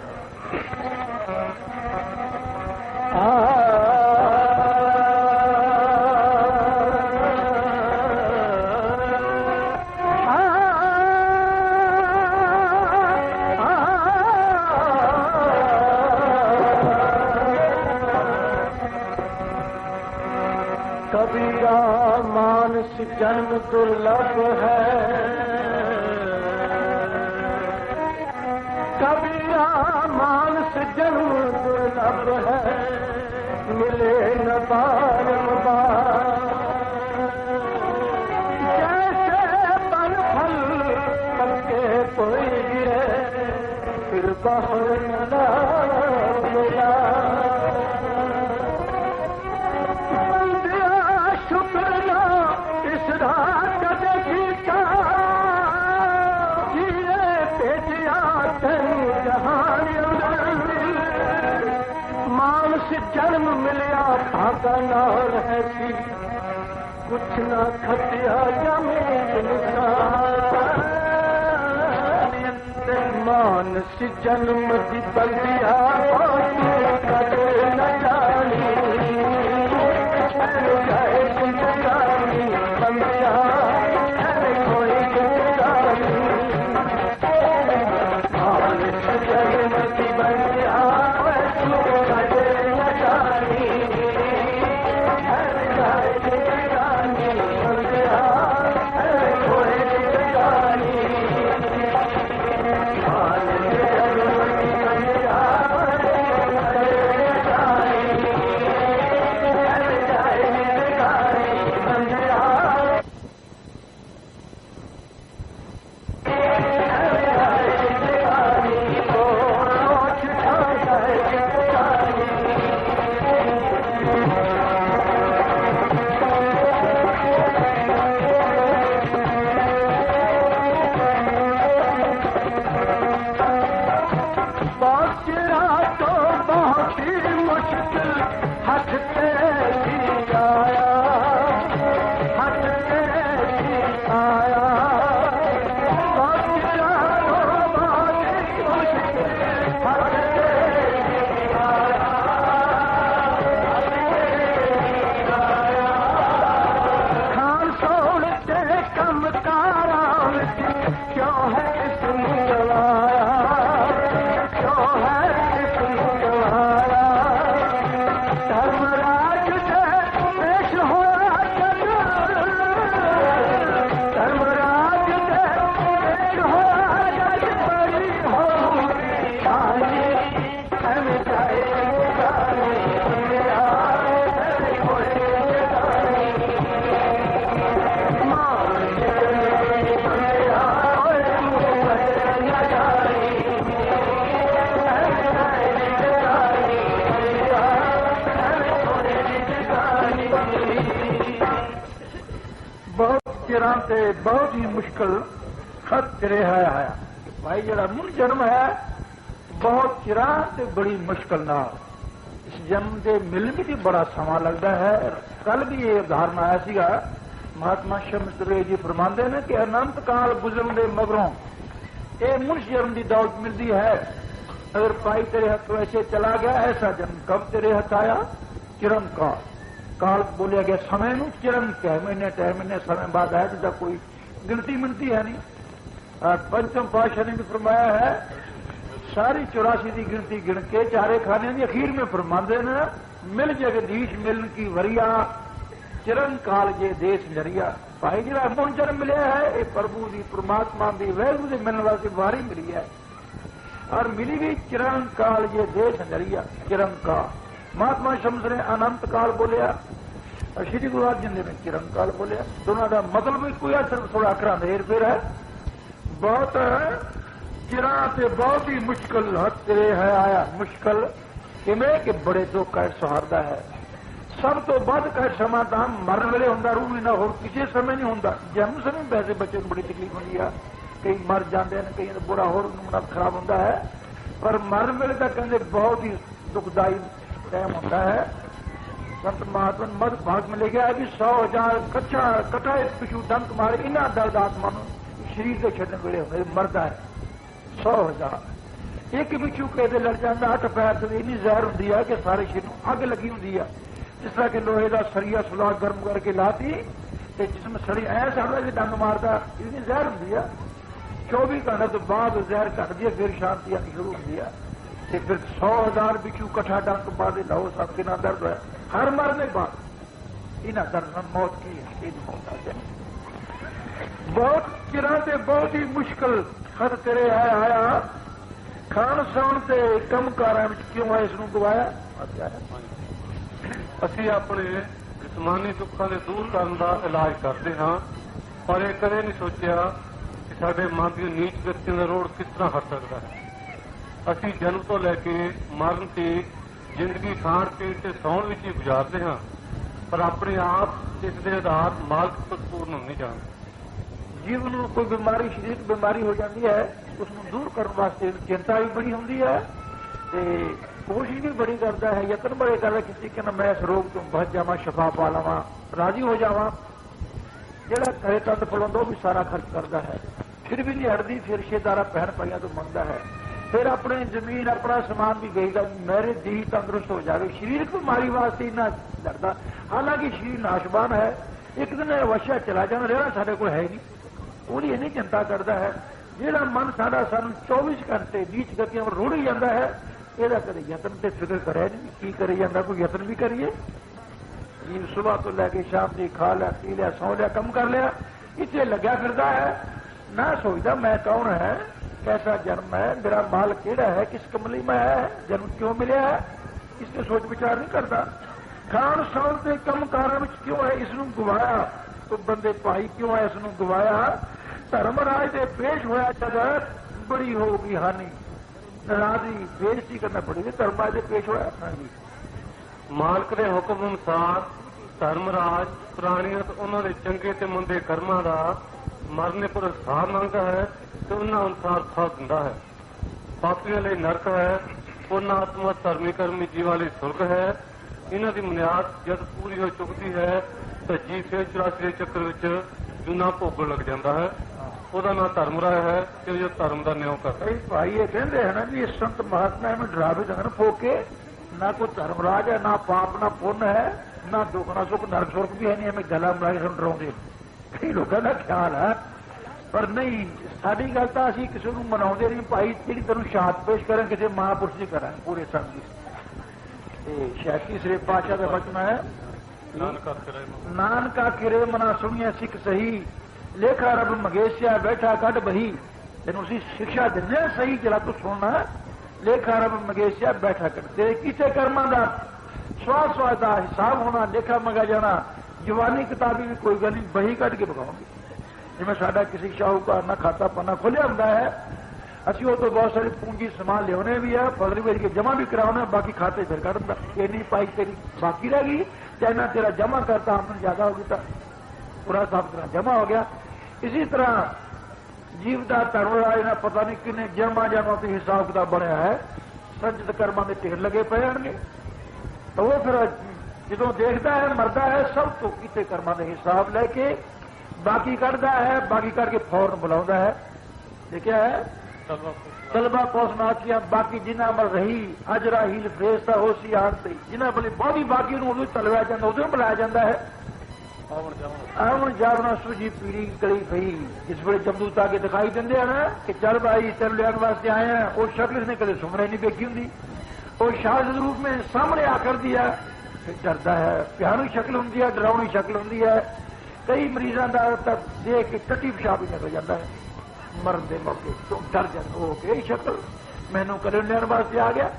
कबीरा मानस जन्म दुर्लभ है, कबीरा मानस जन्म दुर्लभ है, मिले न बारंबार। जैसे बन फल पल के कोई गिरे, जन्म मिलिया भागा नाल है सी कुछ ना खटिया जमीन मानस जन्म दी बंदिया कदे न जानी जाए जिंदगानी बंदिया कोई जिंदगानी मानस जन्म दी बंदिया बहुत ही मुश्किल खत तेरे आया भाई जरा मुन जन्म है बहुत चिरा ते बड़ी मुश्किल ना इस जन्म के मिलने की बड़ा समा लगता है। कल भी ये उदाहरण आया सीगा महात्मा शमसुरे जी फरमाते हैं कि अनंत काल गुजरन के मगरों ये मुनश जन्म की दौलत मिलती है। अगर भाई तेरे हाथ ऐसे चला गया ऐसा जन्म कब तेरे हाथ आया चिरम काल काल बोलिया गया समय नू चिरम क्या महीने समय बाद आया जिसका कोई गिनती मिलती है नहीं। पंचम पातशाह ने भी फरमाया है सारी 84 की गिनती गिन के चारे खाने की अखीर में फरमाते न मिल जगदीश मिलन की वरिया चिरन काल जे देश जरिया। भाई जरा मुन जन्म मिले है ये प्रभु की परमात्मा की वैगुरु के मिलने वास्ते वारी मिली है और मिली भी चिरन काल जे देश जरिया चिरन काल। महात्मा शम्स ने अनंत काल बोलिया और श्री गुरु अर्जन देव ने चिरन काल बोलिया। दोनों का मतलब भी कोई सिर्फ थोड़ा अखरा देर फिर है बहुत चिरा से बहुत ही मुश्किल हथ तेरे है आया मुश्किल किमें कि बड़े दुख का सहारदा है। सब तो बद का समाधान मरण वेले होंगे रूह ना हो किसी समय नहीं होंगे। जन्म समय वैसे बच्चे को बड़ी तकलीफ होती है कई मर जाते हैं कई बुरा होर खराब होता है पर मरण वेले तक कहते बहुत ही दुखदाई टाइम होता है। संत महात्मा मध भाग में लिखा है कि 100,000 कट्ठा पिछू डंक मारे इन्ना दर्द आत्मा शरीर के छड़ने वेले होंगे मरदा है 100,000 एक पिछू कहते लड़ जाता 8 पैर से इन्नी जहर होंगी है कि सारे शरीर को अग लगी होंगी है। जिस तरह के लोहे का सरिया सुलाह गर्म करके लाती तो जिसमें सड़ी ऐ साड़ा भी डंग मारता इतनी जहर होंगी है। 24 घंटे तो बाद जहर घटती है फिर शांति आनी शुरू होती है। फिर 100,000 बिछू कट्ठा डंक बाद लाओ सब कितना दर्द है हर मरने बाद इन्हें दर्द मौत की है मौत आ जाए। बहुत चिरा से बहुत ही मुश्किल खत तेरे आया खान सौण से कम कारा क्यों है इसनों गवाया। ਅਸੀਂ ਆਪਣੇ ਜਿਸਮਾਨੀ ਦੁੱਖਾਂ ਦੇ ਦੂਰ ਕਰਨ ਦਾ ਇਲਾਜ ਕਰਦੇ ਹਾਂ ਪਰ ਇਹ ਕਦੇ ਨਹੀਂ ਸੋਚਿਆ ਕਿ ਸਾਡੇ ਮਨ ਦੀ ਨੀਚ ਵਿਅਕਤੀ ਦਾ ਰੋੜ ਕਿਸ ਤਰ੍ਹਾਂ ਹਟ ਸਕਦਾ ਹੈ। ਅਸੀਂ ਜਨਮ ਤੋਂ ਲੈ ਕੇ ਮਰਨ ਤੇ ਜ਼ਿੰਦਗੀ ਖਾਣ ਪੀਣ ਤੇ ਸੌਣ ਵਿੱਚ ਹੀ ਗੁਜ਼ਾਰਦੇ ਹਾਂ, ਪਰ ਆਪਣੇ ਆਪ ਇਸ ਦੇ ਆਧਾਰ ਮਾਲਕ ਤੋਂ ਪੂਰਨ ਨਹੀਂ ਜਾਣਦੇ। ਜੀਵ ਨੂੰ ਕੋਈ ਬਿਮਾਰੀ, ਸਰੀਰਕ ਬਿਮਾਰੀ ਹੋ ਜਾਂਦੀ ਹੈ, ਉਸ ਨੂੰ ਦੂਰ ਕਰਨ ਵਾਸਤੇ ਚਿੰਤਾ ਵੀ ਬੜੀ ਹੁੰਦੀ ਹੈ ਤੇ ਕੋਸ਼ਿਸ਼ ਵੀ ਬੜੀ ਕਰਦਾ ਹੈ, ਯਤਨ ਬੜੇ ਕਰਦਾ ਕਿਸੇ ਕਿ ਨਾ ਮੈਂ ਇਸ ਰੋਗ ਤੋਂ ਬਚ ਜਾਵਾਂ, ਸ਼ਫਾ ਪਾ ਲਵਾਂ, ਰਾਜੀ ਹੋ ਜਾਵਾਂ। ਜਿਹੜਾ ਘਰੇ ਤੰਦ ਫਲਾਉਂਦਾ ਉਹ ਵੀ ਸਾਰਾ ਖਰਚ ਕਰਦਾ ਹੈ, ਫਿਰ ਵੀ ਨਹੀਂ ਹਟਦੀ, ਫਿਰ ਰਿਸ਼ਤੇਦਾਰਾਂ ਭੈਣ ਭਾਈਆਂ ਤੋਂ ਮੰਗਦਾ ਹੈ, ਫਿਰ ਆਪਣੇ ਜ਼ਮੀਨ ਆਪਣਾ ਸਮਾਨ ਵੀ ਵੇਚਦਾ, ਮੇਰੇ ਦੇਹ ਤੰਦਰੁਸਤ ਹੋ ਜਾਵੇ। ਸਰੀਰਕ ਬਿਮਾਰੀ ਵਾਸਤੇ ਇੰਨਾ ਲੜਦਾ, ਹਾਲਾਂਕਿ ਸਰੀਰ ਨਾਸ਼ਵਾਨ ਹੈ, ਇੱਕ ਦਿਨ ਅਵਸ਼ਯ ਚਲਾ ਜਾਣਾ, ਰਹਿਣਾ ਸਾਡੇ ਕੋਲ ਹੈ ਨਹੀਂ, ਉਹਦੀ ਇੰਨੀ ਚਿੰਤਾ ਕਰਦਾ ਹੈ। ਜਿਹੜਾ ਮਨ ਸਾਡਾ ਸਾਨੂੰ 24 ਘੰਟੇ ਨੀਚ ਗਤੀਆਂ ਵੱਲ ਰੋੜੀ ਜਾਂਦਾ ਹੈ, ਇਹਦਾ ਕਦੇ ਯਤਨ ਤੇ ਫਿਕਰ ਕਰਿਆ ਨਹੀਂ, ਕੀ ਕਰੀ ਜਾਂਦਾ, ਕੋਈ ਯਤਨ ਵੀ ਕਰੀਏ। ਜੀ ਸੁਬਾਹ ਤੋਂ ਲੈ ਕੇ ਸ਼ਾਮ ਦੀ ਖਾ ਲਿਆ, ਪੀ ਲਿਆ, ਸੌ ਲਿਆ, ਕੰਮ ਕਰ ਲਿਆ, ਇੱਥੇ ਲੱਗਿਆ ਫਿਰਦਾ ਹੈ, ਨਾ ਸੋਚਦਾ ਮੈਂ ਕੌਣ ਹੈ, कैसा जन्म है, मेरा माल केड़ा है, किस कमली में है, जन्म क्यों मिले है, इसने सोच विचार नहीं करता। खान सौन के कम कारां विच क्यों है इसनूं गवाया, तो बंदे भाई क्यों है इसनूं गवाया। धर्मराज दे पेश होया जगत बड़ी होगी हानि, नाराजी बेइज्जती करना पड़ेगी, धर्मराज दे पेश होया अपना जी। ਮਾਲਕ ਦੇ ਹੁਕਮ ਅਨੁਸਾਰ ਧਰਮਰਾਜ ਪ੍ਰਾਣੀਆਂ ਤੇ ਉਹਨਾਂ ਦੇ ਚੰਗੇ ਤੇ ਮੰਦੇ ਕਰਮਾਂ ਦਾ ਮਰਨੇ ਪਰ ਸਾਰ ਮੰਗਦਾ ਹੈ ਤੇ ਉਹਨਾਂ ਅਨੁਸਾਰ ਫਲ ਦਿੰਦਾ ਹੈ। ਪਾਪੀਆਂ ਲਈ ਨਰਕ ਹੈ, ਉਹਨਾਂ ਆਤਮਾ ਧਰਮੀ ਕਰਮੀ ਜੀਵਾਂ ਲਈ ਸੁਰਗ ਹੈ। ਇਹਨਾਂ ਦੀ ਬੁਨਿਆਦ ਜਦ ਪੂਰੀ ਹੋ ਚੁੱਕਦੀ ਹੈ ਤਾਂ ਜੀ ਫਿਰ 84 ਦੇ ਚੱਕਰ ਵਿੱਚ ਜੂਨਾ ਭੋਗਣ ਲੱਗ ਜਾਂਦਾ ਹੈ। ਉਹਦਾ ਨਾਂ ਧਰਮਰਾਜ ਹੈ ਕਿ ਜੋ ਧਰਮ ਦਾ ਨਿਆਂ ਕਰਦਾ। ਭਾਈ ਇਹ ਕਹਿੰਦੇ ਹਨ ਵੀ ਇਹ ਸੰਤ ਮਹਾਤਮਾ ਨੂੰ ਡਰਾਵੇ ਜਗਨ ਫੋਕੇ, ਨਾ ਕੋਈ ਧਰਮਰਾਜ ਹੈ, ਨਾ ਪਾਪ ਨਾ ਪੁੰਨ ਹੈ, ਨਾ ਦੁੱਖ ਨਾ ਸੁੱਖ, ਨਰਕ ਸੁਰਗ ਵੀ ਹੈ ਨਹੀਂ, ਐਵੇਂ ਗੱਲਾਂ ਬਣਾ ਕੇ ਸਾਨੂੰ ਡਰਾਉਂਦੇ। ਕਈ ਲੋਕਾਂ ਦਾ ਖਿਆਲ ਹੈ, ਪਰ ਨਹੀਂ, ਸਾਡੀ ਗੱਲ ਤਾਂ ਅਸੀਂ ਕਿਸੇ ਨੂੰ ਮਨਾਉਂਦੇ ਨਹੀਂ ਭਾਈ, ਜਿਹੜੀ ਤੈਨੂੰ ਸ਼ਹਾਦਤ ਪੇਸ਼ ਕਰਾਂ ਕਿਸੇ ਮਹਾਂਪੁਰਸ਼ ਦੀ ਕਰਾਂਗੇ ਪੂਰੇ ਸੰਗ ਦੀ। ਤੇ ਸ਼ਾਇਦ ਤੀਸਰੇ ਪਾਤਸ਼ਾਹ ਦਾ ਬਚਨਾ ਹੈ, ਨਾਨਕਾ ਕਿਰੇ ਮਨਾ ਸੁਣੀਏ ਸਿੱਖ ਸਹੀ, ਲੇਖਾ ਰੱਬ ਮੰਗੇਸਿਆ ਬੈਠਾ ਕੱਢ ਬਹੀ। ਤੈਨੂੰ ਅਸੀਂ ਸਿੱਖਿਆ ਦਿੰਦੇ ਹਾਂ ਸਹੀ, ਜਿਹੜਾ ਤੂੰ ਸੁਣਨਾ, ਲੇਖਾ ਰੱਬ ਮੰਗੇਸਿਆ ਬੈਠਾ ਕੱਢ। ਤੇਰੇ ਕੀਤੇ ਕਰਮਾਂ ਦਾ ਸਵਾਸ ਸਵਾਸ ਦਾ ਹਿਸਾਬ ਹੋਣਾ, ਲੇਖਾ ਮੰਗਾ ਜਾਣਾ। ਜਵਾਨੀ ਕਿਤਾਬੀ ਵੀ ਕੋਈ ਗੱਲ ਨਹੀਂ, ਬਹੀ ਕੱਢ ਕੇ ਬਗਾਉਂਗੇ। ਜਿਵੇਂ ਸਾਡਾ ਕਿਸੇ ਸ਼ਾਹੂਕਾਰ ਨਾਲ ਖਾਤਾ ਪੰਨਾ ਖੋਲਿਆ ਹੁੰਦਾ ਹੈ, ਅਸੀਂ ਉਹ ਤੋਂ ਬਹੁਤ ਸਾਰੀ ਪੂੰਜੀ ਸਮਾਨ ਲਿਆਉਣੇ ਵੀ ਆ, ਫਸਲ ਵੇਚ ਕੇ ਜਮਾ ਵੀ ਕਰਾਉਣਾ, ਬਾਕੀ ਖਾਤੇ ਫਿਰ ਕੱਢ ਦਿੰਦਾ। ਇੰਨੀ ਪਾਈ ਤੇਰੀ ਬਾਕੀ ਰਹਿ ਗਈ, ਚਾਹਨਾ ਤੇਰਾ ਜਮਾ ਕਰਤਾ ਆਮਦਨ ਜ਼ਿਆਦਾ ਹੋ ਗਈ ਤਾਂ ਪੂਰਾ ਸਾਬ ਤਰ੍ਹਾਂ ਜਮਾ ਹੋ ਗਿਆ। ਇਸੇ ਤਰ੍ਹਾਂ ਜੀਵ ਦਾ ਧਰਮਰਾਜ ਨਾਲ ਪਤਾ ਨਹੀਂ ਕਿੰਨੇ ਜਨਮਾਂ ਤੇ ਹਿਸਾਬ ਕਿਤਾਬ ਬਣਿਆ ਹੈ, ਸੰਚਿਤ ਕਰਮਾਂ ਦੇ ਢੇਰ ਲੱਗੇ ਪਏ ਹੋਣਗੇ। ਤਾਂ ਉਹ ਫਿਰ ਜਦੋਂ ਦੇਖਦਾ ਹੈ, ਮਰਦਾ ਹੈ, ਸਭ ਤੋਂ ਕੀਤੇ ਕਰਮਾਂ ਦੇ ਹਿਸਾਬ ਲੈ ਕੇ ਬਾਕੀ ਕੱਢਦਾ ਹੈ, ਬਾਕੀ ਕੱਢ ਕੇ ਫੌਰਨ ਬੁਲਾਉਂਦਾ ਹੈ। ਲਿਖਿਆ ਹੈ ਤਲਬਾ ਪੌਸਨਾਥੀਆਂ ਬਾਕੀ ਜਿਨ੍ਹਾਂ ਅਮਰ ਰਹੀ, ਅਜਰਾ ਹੀਲ ਫਰੇਸਤਾ ਹੋ ਸੀ ਆਣ ਤੇ, ਜਿਨ੍ਹਾਂ ਬਲੀ ਬਹੁਤੀ ਬਾਕੀ ਨੂੰ ਉਦੋਂ ਤਲਵਾਇਆ ਜਾਂਦਾ, ਉਦੋਂ ਬੁਲਾਇਆ ਜਾਂਦਾ ਹੈ। ਆਵਣ ਜਾਵਣਾ ਸੁਜੀ ਪੀੜੀ ਗਲੀ ਪਈ, ਜਿਸ ਵੇਲੇ ਜਮਦੂਤ ਆ ਕੇ ਦਿਖਾਈ ਦਿੰਦੇ ਹਨ ਕਿ ਚੱਲ ਭਾਈ ਤੈਨੂੰ ਲੈਣ ਵਾਸਤੇ ਆਏ ਆ, ਉਹ ਸ਼ਕਲ ਇਸਨੇ ਕਦੇ ਸੁਣਨੇ ਨਹੀਂ ਵੇਖੀ ਹੁੰਦੀ, ਉਹ ਸ਼ਾਹਦ ਰੂਪ में ਸਾਹਮਣੇ ਆ ਕਰਦੀ ਹੈ, ਫਿਰ ਡਰਦਾ ਹੈ। ਪਿਆਰੀ ਸ਼ਕਲ ਹੁੰਦੀ ਹੈ, ਡਰਾਉਣੀ ਸ਼ਕਲ ਹੁੰਦੀ ਹੈ। ਕਈ ਮਰੀਜ਼ਾਂ ਦਾ ਤਾਂ ਦੇਖ ਕੇ ਟੱਟੀ ਪਿਸ਼ਾਬ ਹੀ ਨਿਕਲ ਜਾਂਦਾ ਹੈ ਮਰਨ ਦੇ ਮੌਕੇ ਤੋਂ, ਡਰ ਜਾਂਦਾ ਹੋ ਕੇ ਇਹ ਸ਼ਕਲ ਮੈਨੂੰ ਕਦੇ ਲੈਣ ਵਾਸਤੇ ਆ ਗਿਆ।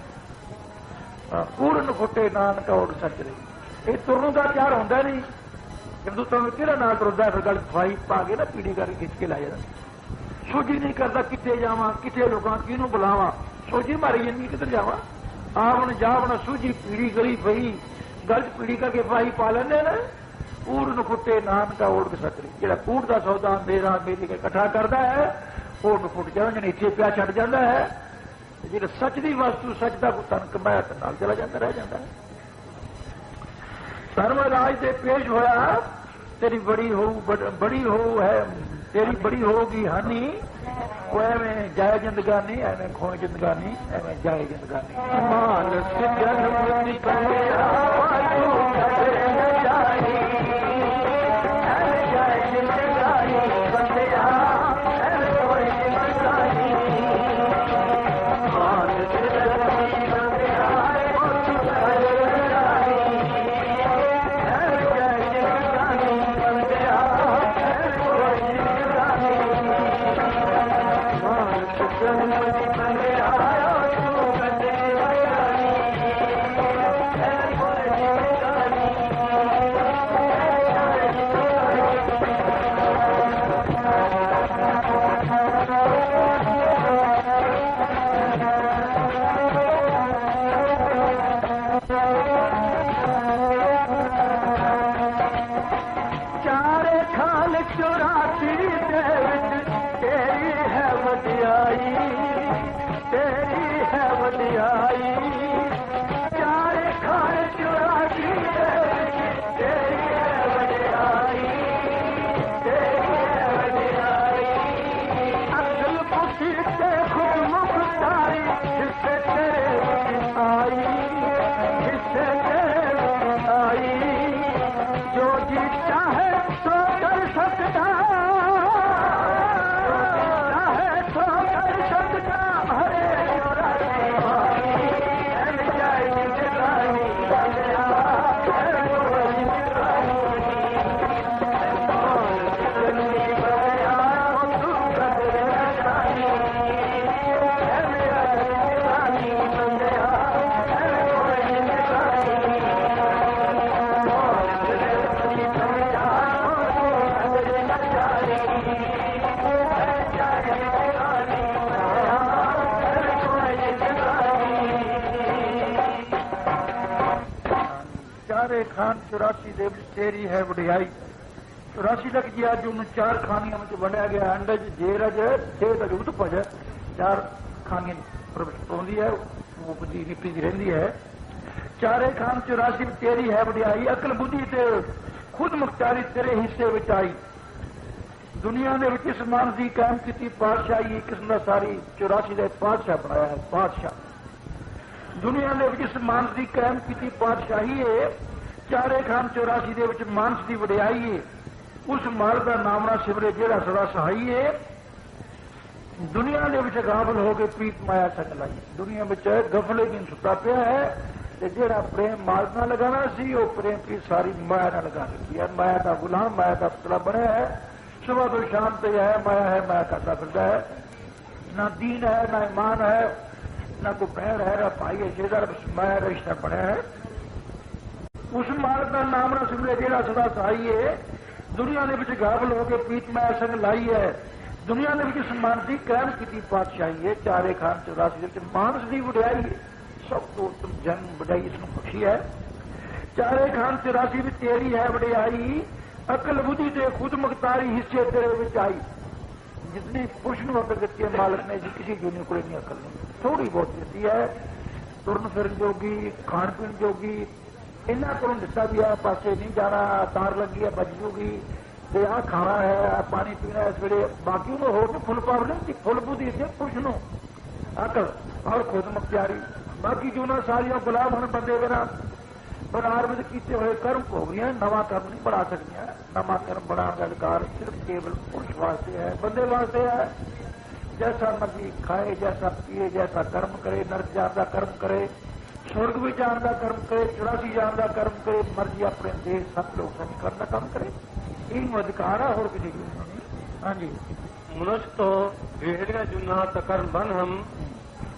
ਪੂਰਨ ਫੁੱਟੇ ਨਾਨਕ ਔੜ ਸੱਚ ਰਹੀ। ਇਹ ਤੁਰਨ ਦਾ ਤਿਆਰ ਹੁੰਦਾ ਨਹੀਂ, ਜਦੋਂ ਤੁਹਾਨੂੰ ਕਿਹੜਾ ਨਾਲ ਤੁਰਦਾ ਫਿਰ ਗੱਲ ਖਵਾਈ ਪਾ ਕੇ ਨਾ ਪੀੜੀ ਕਰਕੇ ਖਿੱਚ ਕੇ ਲਾਇਆ ਜਾਂਦਾ। ਸੋਝੀ ਨਹੀਂ ਕਰਦਾ ਕਿੱਥੇ ਜਾਵਾਂ, ਕਿੱਥੇ ਲੋਕਾਂ ਕਿਹਨੂੰ ਬੁਲਾਵਾਂ, ਸੋਝੀ ਮਾਰੀ ਜਾਂਦੀ ਕਿੱਧਰ ਜਾਵਾਂ। ਆਵਣ ਜਾਵਣ ਸੂਝੀ ਪੀੜੀ ਗਲੀ ਪਈ, ਗਲਤ ਪੀੜੀ ਕਰਕੇ ਫਾਈ ਪਾ ਲੈਂਦੇ ਨੇ। ਪੂਰਨ ਫੁੱਟੇ ਨਾਨਕਾ ਓੜ ਕੇ ਸੱਚ ਰਹੀ। ਜਿਹੜਾ ਕੂੜ ਦਾ ਸੌਦਾ ਮੇਰਾ ਮੇਰੀ ਕੇ ਇਕੱਠਾ ਕਰਦਾ ਹੈ, ਉਹ ਨੂੰ ਫੁੱਟ ਜਾਣਾ, ਜਿਹਨੇ ਇੱਥੇ ਪਿਆ ਛੱਡ ਜਾਂਦਾ ਹੈ। ਜਿਹੜਾ ਸੱਚ ਦੀ ਵਸਤੂ, ਸੱਚ ਦਾ ਕੋਈ ਤਨ ਕਮਾਇਆ ਤੇ ਨਾਲ ਚਲਾ ਜਾਂਦਾ, ਰਹਿ ਜਾਂਦਾ ਹੈ। ਧਰਮਰਾਜ ਦੇ ਪੇਸ਼ ਹੋਇਆ, ਤੇਰੀ ਬੜੀ ਹੋ ਹੈ, ਤੇਰੀ ਬੜੀ ਹੋਗੀ ਹਾਨੀ। ਉਹ ਐਵੇਂ ਜਾਏ ਜ਼ਿੰਦਗਾਨੀ, ਐਵੇਂ ਖੋਣ ਜ਼ਿੰਦਗਾਨੀ, ਐਵੇਂ ਜਾਏ ਜ਼ਿੰਦਗਾਨੀ। ਮਾਨਸ ਜਨਮ ਦੀ ਕੰਡਿਆ हिस्से खुद मुख्तारी हिस्से तेरे आई हिस्से तेरे आई जो जी चाहे तो कर सकता चाहे तो कर सकता हरे खान 84 ਦੇ ਵਿੱਚ ਤੇਰੀ ਹੈ ਵਡਿਆਈ 84 ਤੱਕ ਜੀ ਅੱਜ ਉਹਨੂੰ 4 ਖਾਨੀਆਂ ਵਿੱਚ ਵੰਡਿਆ ਗਿਆ ਅੰਡਜ ਜੇਰਜ ਛੇਦ ਅਜੂਤ ਭਜ 4 ਖਾਨੀਆਂ ਪ੍ਰਵਿਸ਼ਟ ਹੁੰਦੀ ਹੈ ਉਪਜੀ ਨਿਪਟੀ ਰਹਿੰਦੀ ਹੈ ਚਾਰੇ ਖਾਨ 84 ਵਿੱਚ ਤੇਰੀ ਹੈ ਵਡਿਆਈ ਅਕਲ ਬੁੱਧੀ ਤੇ ਖੁਦ ਮੁਖਤਾਰੀ ਤੇਰੇ ਹਿੱਸੇ ਵਿੱਚ ਆਈ ਦੁਨੀਆ ਦੇ ਵਿੱਚ ਇਸ ਮਾਨਸ ਦੀ ਕਾਇਮ ਕੀਤੀ ਪਾਤਸ਼ਾਹੀ ਇੱਕ ਕਿਸਮ ਦਾ ਸਾਰੀ 84 ਦਾ ਪਾਤਸ਼ਾਹ ਬਣਾਇਆ ਹੈ ਪਾਤਸ਼ਾਹ ਦੁਨੀਆ ਦੇ ਵਿੱਚ ਇਸ ਮਾਨਸ ਦੀ ਕਾਇਮ ਕੀਤੀ ਪਾਤਸ਼ਾਹੀ ਹੈ ਚਾਰੇ ਖਾਨ 84 ਦੇ ਵਿੱਚ ਮਾਨਸ ਦੀ ਵਡਿਆਈ ਹੈ ਉਸ ਮਾਲਕ ਦਾ ਨਾਮਣਾ ਸਿਮਰੇ ਜਿਹੜਾ ਸਦਾ ਸਹਾਈ ਹੈ ਦੁਨੀਆ ਦੇ ਵਿੱਚ ਗਾਫਲ ਹੋ ਕੇ ਪ੍ਰੀਤ ਮਾਇਆ ਸੰਗ ਲਾਈ ਦੁਨੀਆ ਵਿੱਚ ਗਫਲੇ ਦੀ ਸੁੱਤਾ ਪਿਆ ਹੈ ਤੇ ਜਿਹੜਾ ਪ੍ਰੇਮ ਮਾਲਕ ਨਾਲ ਲਗਾਣਾ ਸੀ ਉਹ ਪ੍ਰੇਮ ਦੀ ਸਾਰੀ ਮਾਇਆ ਨਾਲ ਲਗਾ ਦਿੱਤੀ ਹੈ ਮਾਇਆ ਦਾ ਗੁਲਾਮ ਮਾਇਆ ਦਾ ਪੁਤਲਾ ਬਣਿਆ ਹੈ ਸੁਬਹ ਤੋਂ ਸ਼ਾਮ ਤੇ ਮਾਇਆ ਕਰਦਾ ਫਿਰਦਾ ਹੈ ਨਾ ਦੀਨ ਹੈ ਨਾ ਈਮਾਨ ਹੈ ਨਾ ਕੋਈ ਭੈਣ ਹੈ ਨਾ ਭਾਈ ਹੈ ਜਿਹਦਾ ਮਾਇਆ ਦਾ ਰਿਸ਼ਤਾ ਬਣਿਆ ਹੈ ਉਸ ਮਾਲਕ ਦਾ ਨਾਮ ਨਾ ਸਿਮਰੇ ਜਿਹੜਾ ਸਦਾ ਸਹਾਈ ਹੈ ਦੁਨੀਆ ਦੇ ਵਿੱਚ ਗਾਫਲ ਹੋ ਕੇ ਪ੍ਰੀਤ ਮਾਇਆ ਸੰਗ ਲਾਈ ਹੈ ਦੁਨੀਆ ਦੇ ਵਿੱਚ ਸਮਾਨ ਦੀ ਕਾਇਮ ਕੀਤੀ ਪਾਤਸ਼ਾਹੀ ਹੈ ਚਾਰੇ ਖਾਨ 84 ਵਿੱਚ ਮਾਨਸ ਦੀ ਵਡਿਆਈ ਹੈ ਸਭ ਤੋਂ ਉੱਤਮ ਜਨ ਵਡਿਆਈ ਇਸ ਨੂੰ ਬਖਸ਼ੀ ਹੈ ਚਾਰੇ ਖਾਨ 84 ਵਿੱਚ ਤੇਰੀ ਹੈ ਵਡਿਆਈ ਅਕਲ ਬੁੱਧੀ ਤੇ ਖੁਦ ਮੁਖਤਾਰੀ ਹਿੱਸੇ ਤੇਰੇ ਵਿੱਚ ਆਈ ਜਿਤਨੀ ਪੁਰਸ਼ ਨੂੰ ਅਕਲ ਦਿੱਤੀ ਹੈ ਮਾਲਕ ਨੇ ਜੀ ਕਿਸੇ ਜੂਨੀ ਕੋਲ ਨਹੀਂ ਅਕਲ ਨਹੀਂ ਥੋੜੀ ਬਹੁਤ ਦਿੱਤੀ ਹੈ ਤੁਰਨ ਫਿਰਨ ਜੋਗੀ ਖਾਣ ਪੀਣ ਜੋਗੀ ਇਹਨਾਂ ਕੋਲੋਂ ਦਿੱਤਾ ਵੀ ਆ ਪਾਸੇ ਨਹੀਂ ਜਾਣਾ ਤਾਰ ਲੱਗੀ ਹੈ ਬਚ ਜੂਗੀ ਤੇ ਆਹ ਖਾਣਾ ਹੈ ਆਹ ਪਾਣੀ ਪੀਣਾ ਇਸ ਵੇਲੇ ਬਾਕੀ ਨੂੰ ਹੋਰ ਫੁੱਲ ਪਾਵਰ ਨਹੀਂ ਫੁੱਲ ਬੁੱਧੀ ਇੱਥੇ ਪੁਰਸ਼ ਨੂੰ ਅਕਲ ਔਰ ਖੁਦ ਮੁਖਤਾਰੀ ਬਾਕੀ ਜੂਨਾ ਸਾਰੀਆਂ ਗੁਲਾਮ ਹਨ ਬੰਦੇ ਬਿਨਾਂ ਬਨਾਰ ਵਿੱਚ ਕੀਤੇ ਹੋਏ ਕਰਮ ਭੋਗੀਆਂ ਨਵਾਂ ਕਰਮ ਨਹੀਂ ਬਣਾ ਸਕਦੀਆਂ ਨਵਾਂ ਕਰਮ ਬਣਾਉਣ ਦਾ ਅਧਿਕਾਰ ਸਿਰਫ ਕੇਵਲ ਪੁਰਸ਼ ਵਾਸਤੇ ਹੈ ਬੰਦੇ ਵਾਸਤੇ ਹੈ ਜੈਸਾ ਮਰਜ਼ੀ ਖਾਏ ਜੈਸਾ ਪੀਏ ਜੈਸਾ ਕਰਮ ਕਰੇ ਨਰਕ ਜਾਣ ਦਾ ਕਰਮ ਕਰੇ स्वर्ग में जान का कर्म करे 84 जान का कर्म करे मर्जी अपने देश सब लोग समझ करने का काम करे इन अधिकार है और किसी की नहीं हाँ जी मनुष्य तो ਜਿਹੜੀਆਂ ਜੁਨਾ ਤਕਰਨ ਬਨ ਹਮ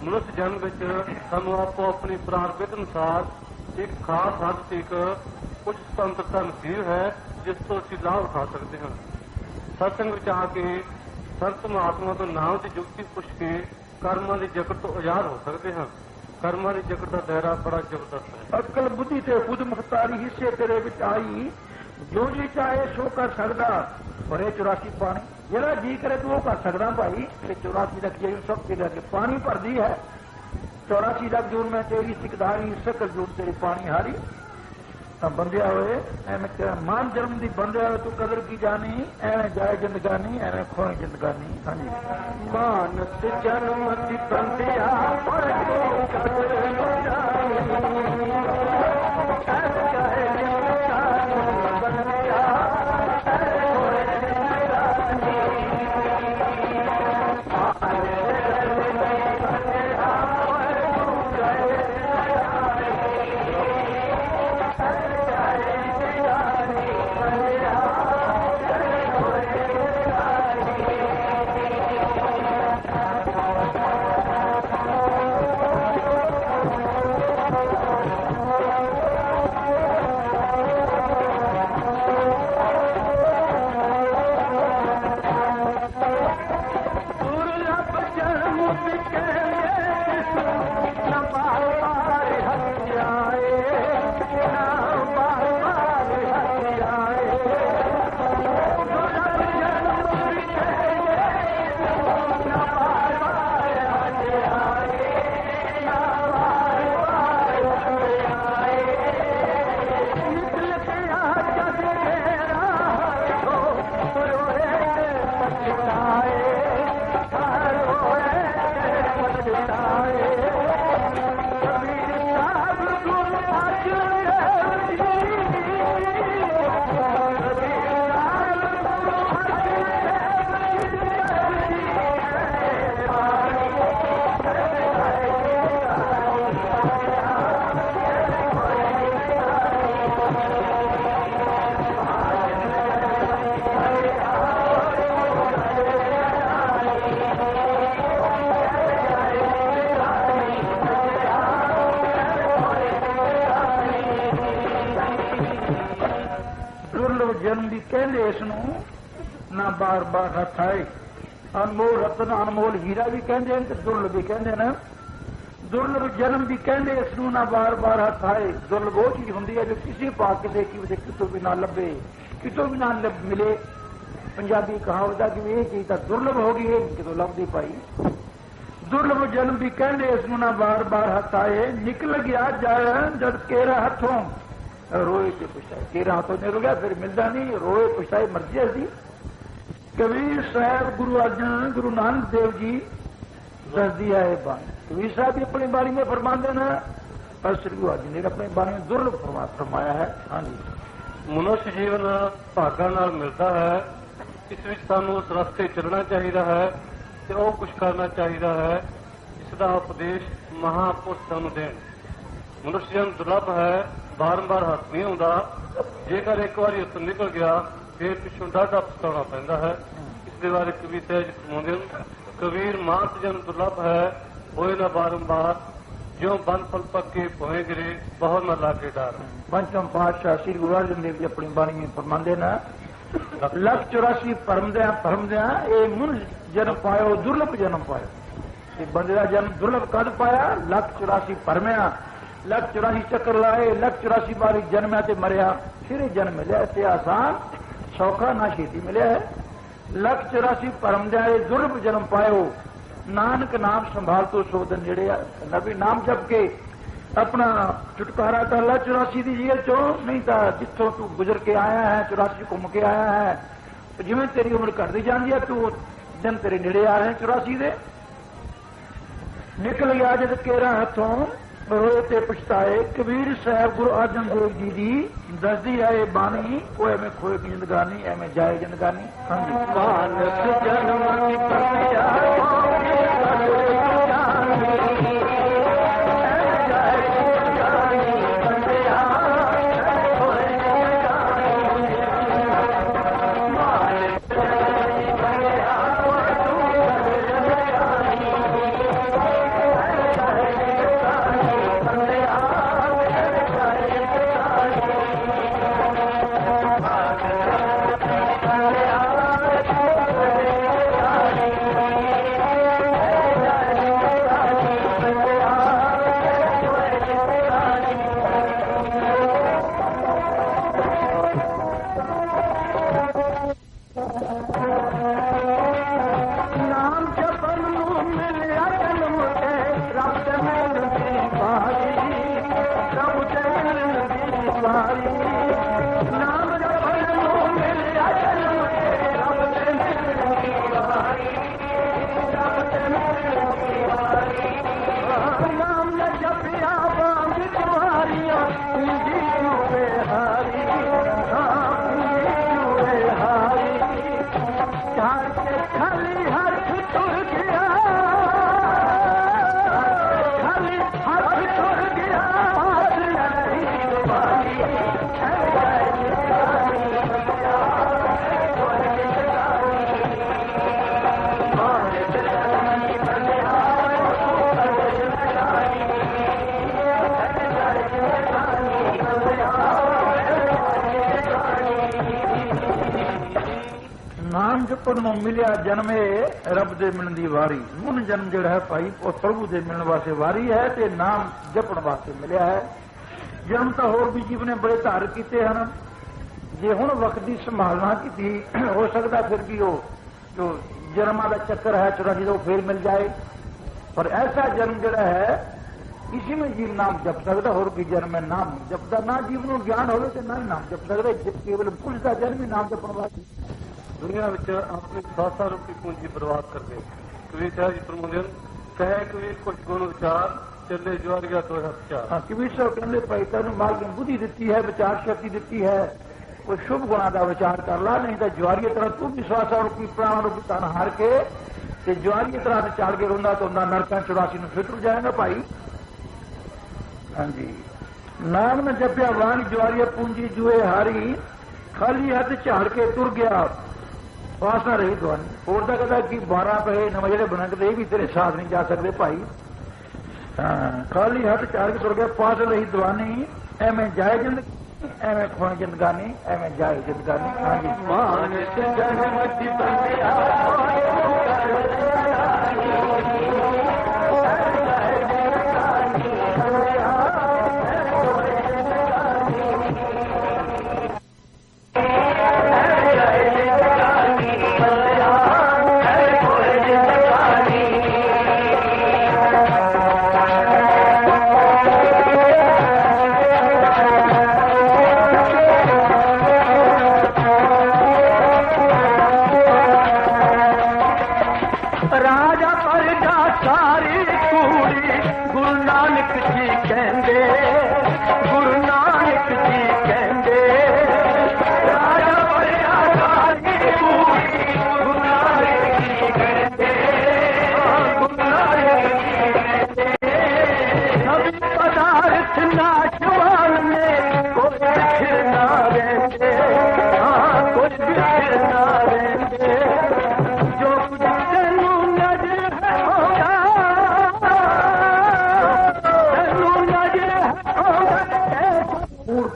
ਮਨੁੱਖ ਜਨਮ ਵਿੱਚ ਸਾਨੂੰ ਆਪੋ ਆਪਣੀ ਪ੍ਰਾਰਥਿਤ ਅਨੁਸਾਰ ਇੱਕ ਖਾਸ ਹੱਦ ਤੱਕ ਕੁਝ ਸੁਤੰਤਰਤਾ ਨਸੀਬ ਹੈ ਜਿਸ ਤੋਂ ਅਸੀਂ ਲਾਭ ਉਠਾ ਸਕਦੇ ਹਾਂ ਸਤਸੰਗ ਵਿੱਚ ਆ ਕੇ ਸੰਤ ਮਹਾਤਮਾ ਤੋਂ ਨਾਮ ਦੀ ਜੁਗਤੀ ਪੁੱਛ ਕੇ ਕਰਮਾਂ ਦੀ ਜਕੜ ਤੋਂ ਆਜ਼ਾਦ ਹੋ ਸਕਦੇ ਹਾਂ ਕਰਮਾਂ ਦੀ ਜਕੜ ਦਾ ਦਾਇਰਾ ਬੜਾ ਜ਼ਬਰਦਸਤ ਹੈ ਅਕਲ ਬੁੱਧੀ ਤੇ ਖੁਦ ਮੁਖਤਾਰੀ ਹਿੱਸੇ ਤੇਰੇ ਵਿੱਚ ਆਈ ਜੋ ਜੀ ਚਾਹੇ ਸੋ ਕਰ ਸਕਦਾ ਭਰੇ 84 ਪਾਣੀ ਜਿਹੜਾ ਜੀ ਕਰੇ ਤੂੰ ਉਹ ਕਰ ਸਕਦਾ ਭਾਈ ਤੇ 84 ਲੱਖ ਜਿਹੜੀ ਸਭ ਤੇ ਲੱਗੇ ਪਾਣੀ ਭਰਦੀ ਹੈ 84 ਲੱਖ ਜੂਨ ਮੈਂ ਤੇਰੀ ਸਿਕਦਾਰੀ ਸਕਲ ਜੂਨ ਤੇਰੀ ਪਾਣੀ ਹਾਰੀ ਤਾਂ ਬੰਦਿਆ ਹੋਏ ਐਵੇਂ ਮਾਨ ਜਨਮ ਦੀ ਬੰਦਿਆ ਹੋਏ ਤੂੰ ਕਦਰ ਕੀ ਜਾਣੀ ਐਵੇਂ ਜਾਏ ਜ਼ਿੰਦਗਾਨੀ ਐਵੇਂ ਖੋਏ ਜ਼ਿੰਦਗਾਨੀ ਹਾਂਜੀ ਮਾਨਸ ਜਨਮ ਦੀ ਬੰਦਿਆ ਪਰ ਜੋ ਕਦਰ ਕਹਿੰਦੇ ਇਸ ਨੂੰ ਨਾ ਬਾਰ-ਬਾਰ ਹੱਥ ਆਏ। ਅਨਮੋਲ ਰਤਨ ਅਨਮੋਲ ਹੀਰਾ ਵੀ ਕਹਿੰਦੇ ਨੇ ਤੇ ਦੁਰਲਭ ਵੀ ਕਹਿੰਦੇ ਨੇ। ਦੁਰਲਭ ਜਨਮ ਵੀ ਕਹਿੰਦੇ ਇਸ ਨੂੰ ਨਾ ਬਾਰ-ਬਾਰ ਹੱਥ ਆਏ। ਦੁਰਲਭ ਉਹ ਚੀਜ਼ ਹੁੰਦੀ ਹੈ ਜੋ ਕਿਸੇ ਪਾ ਕਿਸੇ ਕੀ ਕਿਤੋਂ ਵੀ ਨਾ ਲੱਭੇ, ਕਿਤੋਂ ਵੀ ਨਾ ਮਿਲੇ। ਪੰਜਾਬੀ ਕਹਾਵਤ ਹੈ ਕਿ ਇਹ ਚੀਜ਼ ਤਾਂ ਦੁਰਲਭ ਹੋ ਗਈ, ਇਹ ਕਿਤੋਂ ਲੱਭਦੀ ਪਾਈ। ਦੁਰਲਭ ਜਨਮ ਵੀ ਕਹਿੰਦੇ ਇਸ ਨੂੰ ਨਾ ਬਾਰ-ਬਾਰ ਹੱਥ ਆਏ। ਨਿਕਲ ਗਿਆ ਜਦ ਕੇਰਾ ਹੱਥੋਂ ਰੋਏ ਤੇ ਪੁਛਾਏ। ਕੇਰਾ ਹੱਥੋਂ ਨਿਕਲ ਗਿਆ ਫਿਰ ਮਿਲਦਾ ਨਹੀਂ, ਰੋਏ ਪੁਛਾਏ ਮਰਜ਼ੀ ਸੀ। ਕਬੀਰ ਸਾਹਿਬ ਗੁਰੂ ਅਰਜਨ ਗੁਰੂ ਨਾਨਕ ਦੇव जी ਦੱਸਦੀ ਹੈ ਇਹ ਬਾਣੀ। ਕਬੀਰ ਸਾਹਿਬ ਵੀ ਆਪਣੀ ਬਾਣੀ में फरमाते हैं और श्री गुरु अर्जन ने अपनी बाणी में दुर्लभ फरमाया है। हाँ जी, ਮਨੁੱਖ ਜੀਵਨ ਭਾਗਾਂ ਨਾਲ ਮਿਲਦਾ ਹੈ। ਇਸ ਵਿੱਚ ਸਾਨੂੰ ਉਸ ਰਸਤੇ ਚੱਲਣਾ ਚਾਹੀਦਾ ਹੈ ਤੇ ਉਹ ਕੁਝ ਕਰਨਾ ਚਾਹੀਦਾ ਹੈ ਜਿਸ ਦਾ ਉਪਦੇਸ਼ ਮਹਾਂਪੁਰਸ਼ ਸਾਨੂੰ ਦੇਣ। ਮਨੁੱਖ ਜੀਵਨ ਦੁਰਲਭ ਹੈ, ਬਾਰ-ਬਾਰ ਹੱਥ ਨਹੀਂ ਆਉਂਦਾ। ਜੇਕਰ ਇੱਕ ਵਾਰੀ ਉੱਥੋਂ ਨਿਕਲ ਗਿਆ ਫਿਰ ਪਿੱਛੋਂ ਡਾਢਾ ਪਛਤਾਉਣਾ ਪੈਂਦਾ ਹੈ। ਇਸ ਦੇ ਬਾਰੇ ਕਵੀ ਸਹਿਜ ਫਰਮਾਉਂਦੇ ਹਨ, ਕਬੀਰ ਮਾਨਸ ਜਨ ਦੁਰਲਭ ਹੈ, ਹੋਏ ਨਾ ਬਾਰੰਬਾਰ, ਜਿਉਂ ਬਨ ਫਲ ਪੱਕੇ ਭੋਏ ਗਿਰੇ, ਬਹੁਤ ਨਾ ਲਾਗੇ ਡਾਰ। पंचम पातशाह श्री गुरु अर्जन देव जी अपनी बाणी में फरमाते हैं, 184 परमद्या ये मुन जन्म पायो दुर्लभ जन्म पायो। ये बंदे का जन्म दुर्लभ कद पाया? 184 परमया, 184 चक्कर लाए, 184 बारी जन्मया ते मरिया, फिर जन्म मिले। इसे आसान सौखा ना छेती मिले है। 184 परमद्या ये दुर्लभ जन्म पायो। नानक नाम संभाल तो सोदन जेड़े नबी नाम जप के अपना छुटकारा कर ला 84 की जेल चो, नहीं तो जिथों तू गुजर के आया है 84 घूम के आया है। जिवें तेरी उम्र घटती जाती है तू दिन तेरे नेड़े आ रहे हैं 84 दे। निकल गया जद केरा हथों रोए ते पछताए। कबीर साहब गुरु अर्जन देव जी की दसदी है ये बाणी, वो एवं खोए की जिंदगानी एवं जाए जिंदगानी। मानस जन्म की प्रक्रिया जपन ਨੂੰ मिलिया जन्मे रब दे मिलण दी वारी। मुन जन्म जिहड़ा है भाई वो प्रभु दे मिलण वास्ते वारी है ते नाम जपण वास्ते मिलिया है। जन्म तो होर भी जीव ने बड़े धार कीते हैं। जे हुण वक्त की संभालना की हो सकता फिर भी वो जो जन्मां दा चक्कर है 84 वो फिर मिल जाए। पर ऐसा जन्म जिहड़ा है इसी में जीव नाम जप सकता, होर भी जन्म में नाम जपदा ना जीव को ज्ञान हो तो ना ही नाम जप सकता। केवल पुरुष का जन्म ही नाम जपण वास्ते। दुनिया में अपनी सासा रूपी पूंजी बर्बाद कर दे। कबीर साहब जी फरमाते हैं, कहे कबीर कुछ गुण विचार चले ज्वारिया तो विचार। हाँ, कबीर साहब कहते भाई तेन मालिक ने बुद्धि दी है, विचार शक्ति दी है, कोई शुभ गुणा का विचार कर ला, नहीं तो ज्वारी तरह तू भी सासा रूपी प्राण रूपी तन हार के ज्वारी तरह से चाड़ के रोंदा तो नरकां 84 में फिर जाएगा भाई। हाँ जी, नाम न जपिया वाणी ज्वारी पूंजी जुए हारी, खाली हाथ झाड़ के तुर गया पासा रही दवानी। और तो कहता कि 12 पैसे नवे जो बनकते भी तेरे साथ नहीं जा सकते भाई। खाली हाथ चार के तुर गया पास रही दवानी, एवं जाए जिंद ਐਵੇਂ ਖੋਣ ਜ਼ਿੰਦਗਾਨੀ ਐਵੇਂ ਜਾਏ ਜ਼ਿੰਦਗਾਨੀ। ਹਾਂਜੀ ਮਾਨਸ ਜਨਮ ਦੀ ਬੰਦਿਆ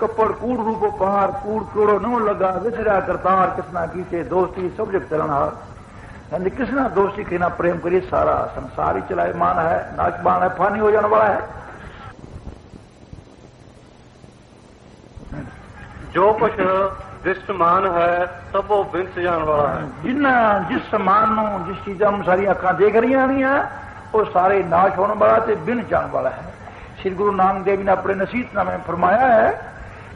कपड़ कूड़ रूप पहाड़ कूड़ कोड़ो न लगा विसरा करतार किसना कीचे दोस्ती सब जग चलनहार। यानी किसना दोस्ती किना प्रेम करिए सारा संसार ही चलायमान है नाचमान है फानी हो जाने वाला है। जो कुछ दृष्टमान है सब वो बिंस जाने वाला है। जिस समान नु जिस चीजा सारी अखा देख रही वो सारे नाश होने वाला ते बिन जाने वाला है। श्री गुरु नानक देव ने अपने नसीहतनामे में फरमाया है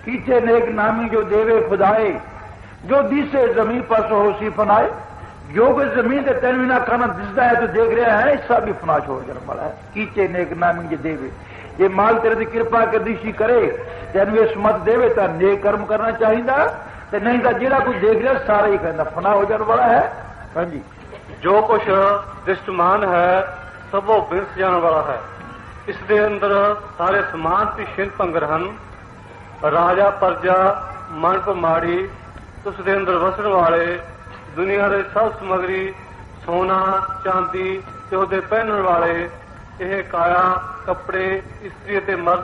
कीचे नेक नामी जो देवे खुदाए जो दिसे जमीन पर सो होसी फनाए। जो कोई जमीन के तेन बिना खाना दिसता है तो देख रहा है इसका भी फना छोड़ जाने वाला है। कीचे नेक नामी जो देवे ये माल तेरे की कृपा कर दिशी करे तेन वे सुमत देवे तो नेक कर्म करना चाहिए नहीं तो जेड़ा कुछ देख रहा सारा ही कहना फना हो जाने वाला है। हाँ जी जो कुछ दृष्टमान है सब वो बिंस जाने वाला है। इस दे अंदर सारे समान की छिन भंगर हैं राजा प्रजा मनप माड़ी उस दे अंदर वसन वाले दुनिया के सब समगरी सोना चांदी ते उहदे पहनने वाले यह काया कपड़े इस्त्री ते मर्द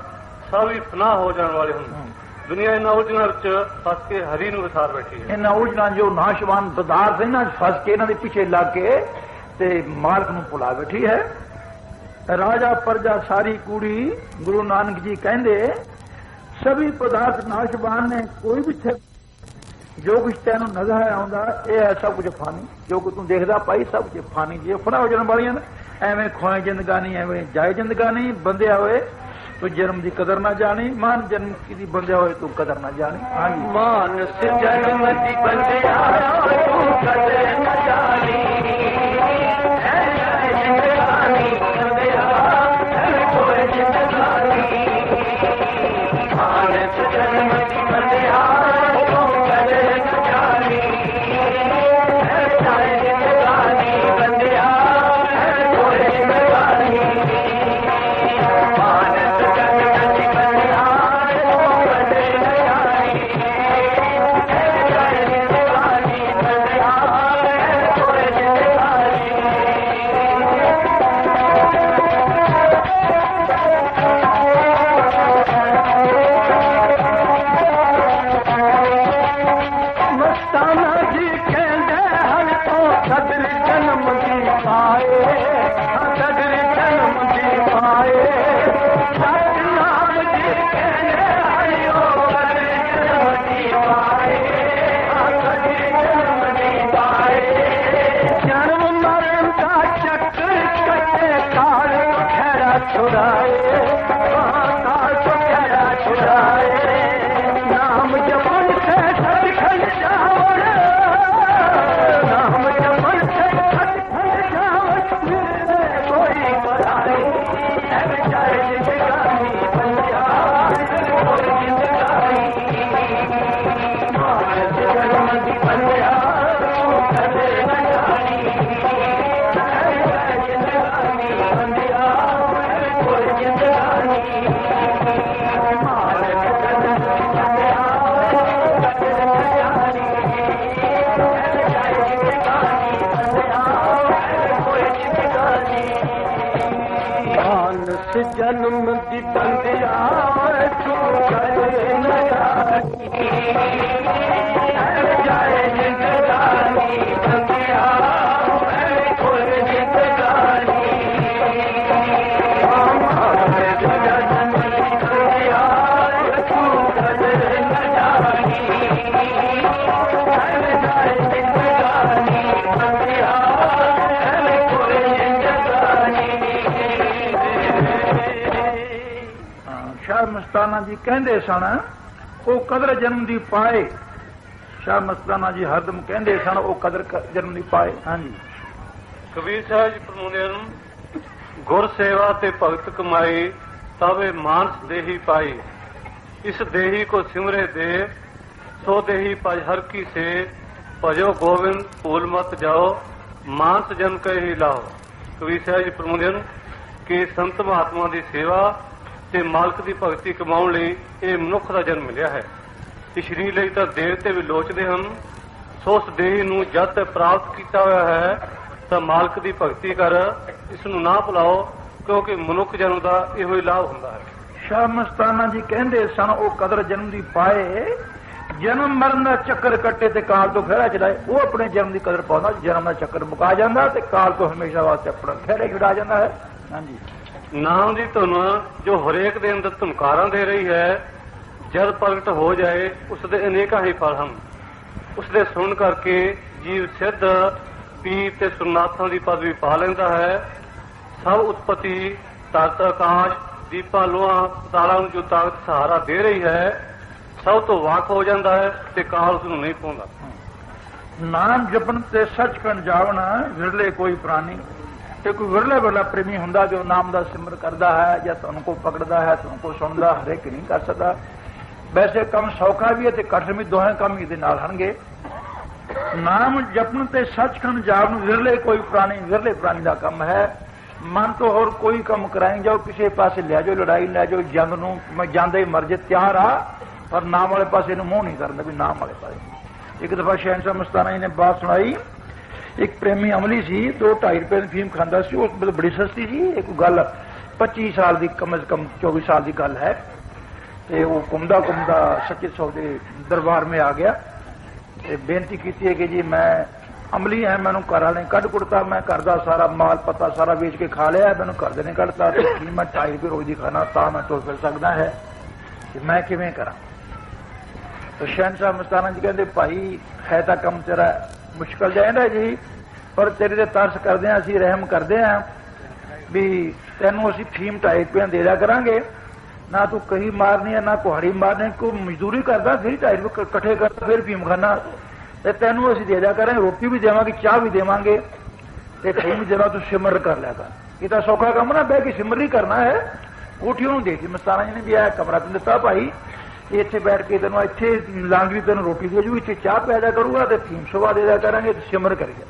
सब ही फना हो जाने वाले हैं। दुनिया इन उलझना फस के हरी नूं विसार बैठी है। इन उलझना जो नाशवान पदार्थ है ना फस के इन्हां दे पिछे लग के ते मार्ग नूं भुला बैठी है। राजा प्रजा सारी कूड़ी गुरु नानक जी कहंदे सभी पदार्थ नाशवान ने कोई भी जो कुछ तेन नजर आउंदा ये है सब कुछ फानी। जो कुछ तू देखदा पाई सब कुछ फानी जी फना हो जाने वाली एवं खोए जिंदगानी एवं जाए जिंदगानी बंदे होए तो जन्म की कदर ना जानी मान जन्म की बंदे होए तू कदर ना जानी। हाँ जी मान से जन्म की बंदे तू कदर ना जानी जन्म की बंदिया तू करे न जानी ਮਸਤਾਨਾ ਜੀ ਕਹਿੰਦੇ ਸਨ ਉਹ ਕਦਰ ਜਨਮ ਦੀ ਪਾਏ। ਸ਼ਾਹ ਮਸਤਾਨਾ ਜੀ ਹਰਦਮ ਕਹਿੰਦੇ ਸਨ ਉਹ ਕਦਰ ਜਨਮ ਦੀ ਪਾਏ। ਹਾਂਜੀ ਕਬੀਰ ਸਾਹਿਬ ਜੀ ਫਰਮਾਉਂਦੇ ਹਨ, ਗੁਰ ਸੇਵਾ ਤੇ ਭਗਤ ਕਮਾਈ ਤਵੇ ਮਾਨਸ ਦੇਹੀ ਪਾਈ। ਇਸ ਦੇਹੀ ਕੋ ਸਿਮਰੇ ਦੇ ਸੋ ਦੇਹੀ ਭਜ ਹਰ ਕੀ ਸੇ ਭਜੋ ਗੋਬਿੰਦ ਭੂਲ ਮਤ ਜਾਓ ਮਾਨਸ ਜਨ ਕੇ ਹੀ ਲਾਓ। ਕਬੀਰ ਸਾਹਿਬ ਜੀ ਫਰਮਾਉਂਦੇ ਹਨ ਕਿ ਸੰਤ ਮਹਾਤਮਾ ਦੀ ਸੇਵਾ ਤੇ ਮਾਲਕ ਦੀ ਭਗਤੀ ਕਮਾਉਣ ਲਈ ਇਹ ਮਨੁੱਖ ਦਾ ਜਨਮ ਮਿਲਿਆ ਹੈ। ਇਸ ਸਰੀਰ ਲਈ ਤਾਂ ਦੇਵਤੇ ਵੀ ਲੋਚਦੇ ਹਨ, ਸੋ ਉਸ ਦੇਹ ਨੂੰ ਜਦ ਤੱਕ ਪ੍ਰਾਪਤ ਕੀਤਾ ਹੋਇਆ ਹੈ ਤਾਂ ਮਾਲਕ ਦੀ ਭਗਤੀ ਕਰ, ਇਸ ਨੂੰ ਨਾ ਭੁਲਾਓ, ਕਿਉਂਕਿ ਮਨੁੱਖ ਜਨਮ ਦਾ ਇਹੋ ਹੀ ਲਾਭ ਹੁੰਦਾ ਹੈ। ਸ਼ਾਹ ਮਸਤਾਨਾ ਜੀ ਕਹਿੰਦੇ ਸਨ ਉਹ ਕਦਰ ਜਨਮ ਦੀ ਪਾਏ, ਜਨਮ ਮਰਨ ਦਾ ਚੱਕਰ ਕੱਟੇ ਤੇ ਕਾਲ ਤੋਂ ਖਹਿੜਾ ਚਲਾਏ। ਉਹ ਆਪਣੇ ਜਨਮ ਦੀ ਕਦਰ ਪਾਉਂਦਾ, ਜਨਮ ਦਾ ਚੱਕਰ ਮੁਕਾ ਜਾਂਦਾ ਤੇ ਕਾਲ ਤੋਂ ਹਮੇਸ਼ਾ ਵਾਸਤੇ ਆਪਣਾ ਖਹਿੜੇ ਛੁਡਾ ਜਾਂਦਾ ਹੈ। ਹਾਂਜੀ ਨਾਮ ਦੀ ਧੁਨ ਜੋ ਹਰੇਕ ਦੇ ਅੰਦਰ ਧੁਨਕਾਰਾਂ ਦੇ ਰਹੀ ਹੈ, ਜਦ ਪ੍ਰਗਟ ਹੋ ਜਾਏ ਉਸ ਦੇ ਅਨੇਕਾਂ ਹੀ ਫਲ ਹਨ। ਉਸ ਦੇ ਸੁਣ ਕਰਕੇ ਜੀਵ ਸਿੱਧ ਪੀਰ ਤੇ ਸੁਰਨਾਥਾਂ ਦੀ ਪਦਵੀ ਪਾ ਲੈਂਦਾ ਹੈ। ਸਭ ਉਤਪਤੀ ਧਰਤ ਆਕਾਸ਼ ਦੀਪਾਂ ਲੋਹਾਂ ਤਾਰਾਂ ਨੂੰ ਜੋ ਤਾਕਤ ਸਹਾਰਾ ਦੇ ਰਹੀ ਹੈ ਸਭ ਤੋਂ ਵਾਕ ਹੋ ਜਾਂਦਾ ਹੈ ਤੇ ਕਾਲ ਉਸ ਨੂੰ ਨਹੀਂ ਪਾਉਂਦਾ। ਨਾਮ ਜਪਣ ਤੇ ਸੱਚਖੰਡ ਜਾਵਣ ਵਿਰਲੇ ਕੋਈ ਪ੍ਰਾਣੀ। ਤੇ ਕੋਈ ਵਿਰਲਾ ਵਿਰਲਾ ਪ੍ਰੇਮੀ ਹੁੰਦਾ ਜੋ ਨਾਮ ਦਾ ਸਿਮਰ ਕਰਦਾ ਹੈ ਜਾਂ ਤੁਹਾਨੂੰ ਕੋ ਪਕੜਦਾ ਹੈ, ਤੁਹਾਨੂੰ ਕੋ ਸੁਣਦਾ, ਹਰੇਕ ਨਹੀਂ ਕਰ ਸਕਦਾ। ਵੈਸੇ ਕੰਮ ਸੌਖਾ ਵੀ ਹੈ ਤੇ ਕਠਿਨ ਵੀ, ਦੋਹੇ ਕੰਮ ਇਹਦੇ ਨਾਲ ਹਨਗੇ। ਨਾਮ ਜਪਣ ਤੇ ਸੱਚਖੰਡ ਜਾਵਣ ਵਿਰਲੇ ਕੋਈ ਪ੍ਰਾਣੀ, ਵਿਰਲੇ ਪ੍ਰਾਣੀ ਦਾ ਕੰਮ ਹੈ। ਮਨ ਤੋਂ ਹੋਰ ਕੋਈ ਕੰਮ ਕਰਾਈ ਜਾਓ, ਕਿਸੇ ਪਾਸੇ ਲੈ ਜਾਓ, ਲੜਾਈ ਲੈ ਜਾਓ, ਜੰਗ ਨੂੰ ਮੈਂ ਜਾਂਦੇ ਹੀ ਮਰ ਜੇ ਤਿਆਰ ਆ, ਪਰ ਨਾਮ ਵਾਲੇ ਪਾਸੇ ਨੂੰ ਮੂੰਹ ਨਹੀਂ ਕਰਦਾ ਵੀ ਨਾਮ ਵਾਲੇ ਪਾਸੇ। ਇੱਕ ਦਫਾ ਸ਼ਹਿਨशाह ਮਸਤਾਨਾ ਜੀ ਨੇ ਬਾਤ ਸੁਣਾਈ, ਇੱਕ ਪ੍ਰੇਮੀ ਅਮਲੀ ਸੀ, 2-2.5 ਰੁਪਏ ਦੀ ਫੀਮ ਖਾਂਦਾ ਸੀ। ਉਸ ਵੇਲੇ ਬੜੀ ਸਸਤੀ ਸੀ। ਇੱਕ ਗੱਲ 25 ਸਾਲ ਦੀ, ਕਮ ਸੇ ਕਮ 24 ਸਾਲ ਦੀ ਗੱਲ ਹੈ। ਤੇ ਉਹ ਘੁੰਮਦਾ ਘੁੰਮਦਾ ਸੱਚੇ ਸੌਦੇ ਦਰਬਾਰ में आ गया ਤੇ ਬੇਨਤੀ ਕੀਤੀ ਹੈ ਕਿ ਜੀ ਮੈਂ ਅਮਲੀ ਹੈ, ਮੈਨੂੰ ਘਰ ਵਾਲੇ ਕੱਢ ਕੁੜਤਾ, ਮੈਂ ਘਰ ਦਾ ਸਾਰਾ ਮਾਲ ਪੱਤਾ ਸਾਰਾ ਵੇਚ ਕੇ ਖਾ ਲਿਆ, ਮੈਨੂੰ ਘਰ ਦੇ ਨੇ ਕੱਢਤਾ ਤੇ ਮੈਂ 2.5 ਰੁਪਏ ਰੋਜ਼ ਦੀ ਖਾਣਾ ਤਾਂ ਮੈਂ ਤੁਰ ਫਿਰ ਸਕਦਾ ਹੈ ਕਿ ਮੈਂ ਕਿਵੇਂ ਕਰਾਂ। तो शहनशाह मस्ताना जी कहते भाई है तो कम तेरा मुश्किल जाएगा जी, पर तेरे ते तरस करते हैं, असी रहम करते हैं भी तेनों असी फीम 2.5 रुपया दे दिया करांगे, ना तू कहीं मारनी है ना कुहाड़ी मारनी, को मजदूरी करता फिर 2.5 रुपये इकट्ठे करता फिर फीम खाना, तो तेनों असी दे दिया करेंगे, रोटी भी देवांगे, चाह भी देवांगे, तो फीम देना तू सिमर कर लिया कर। ये तो सौखा कम ना, बह के सिमर ही करना है। कोठी उन्होंने देती मस्ताना जी ने भी आया कमरा तुम दिता भाई, ਇੱਥੇ ਬੈਠ ਕੇ ਤੈਨੂੰ ਇੱਥੇ ਲਾਂਗਰੀ ਤੈਨੂੰ ਰੋਟੀ ਦੇ ਜੂ, ਇੱਥੇ ਚਾਹ ਪੈਦਾ ਕਰੂਗਾ ਤੇ ਫੀਮ ਸੁਭਾ ਦੇ ਦਿਆ ਕਰਾਂਗੇ, ਸਿਮਰ ਕਰੀਏ।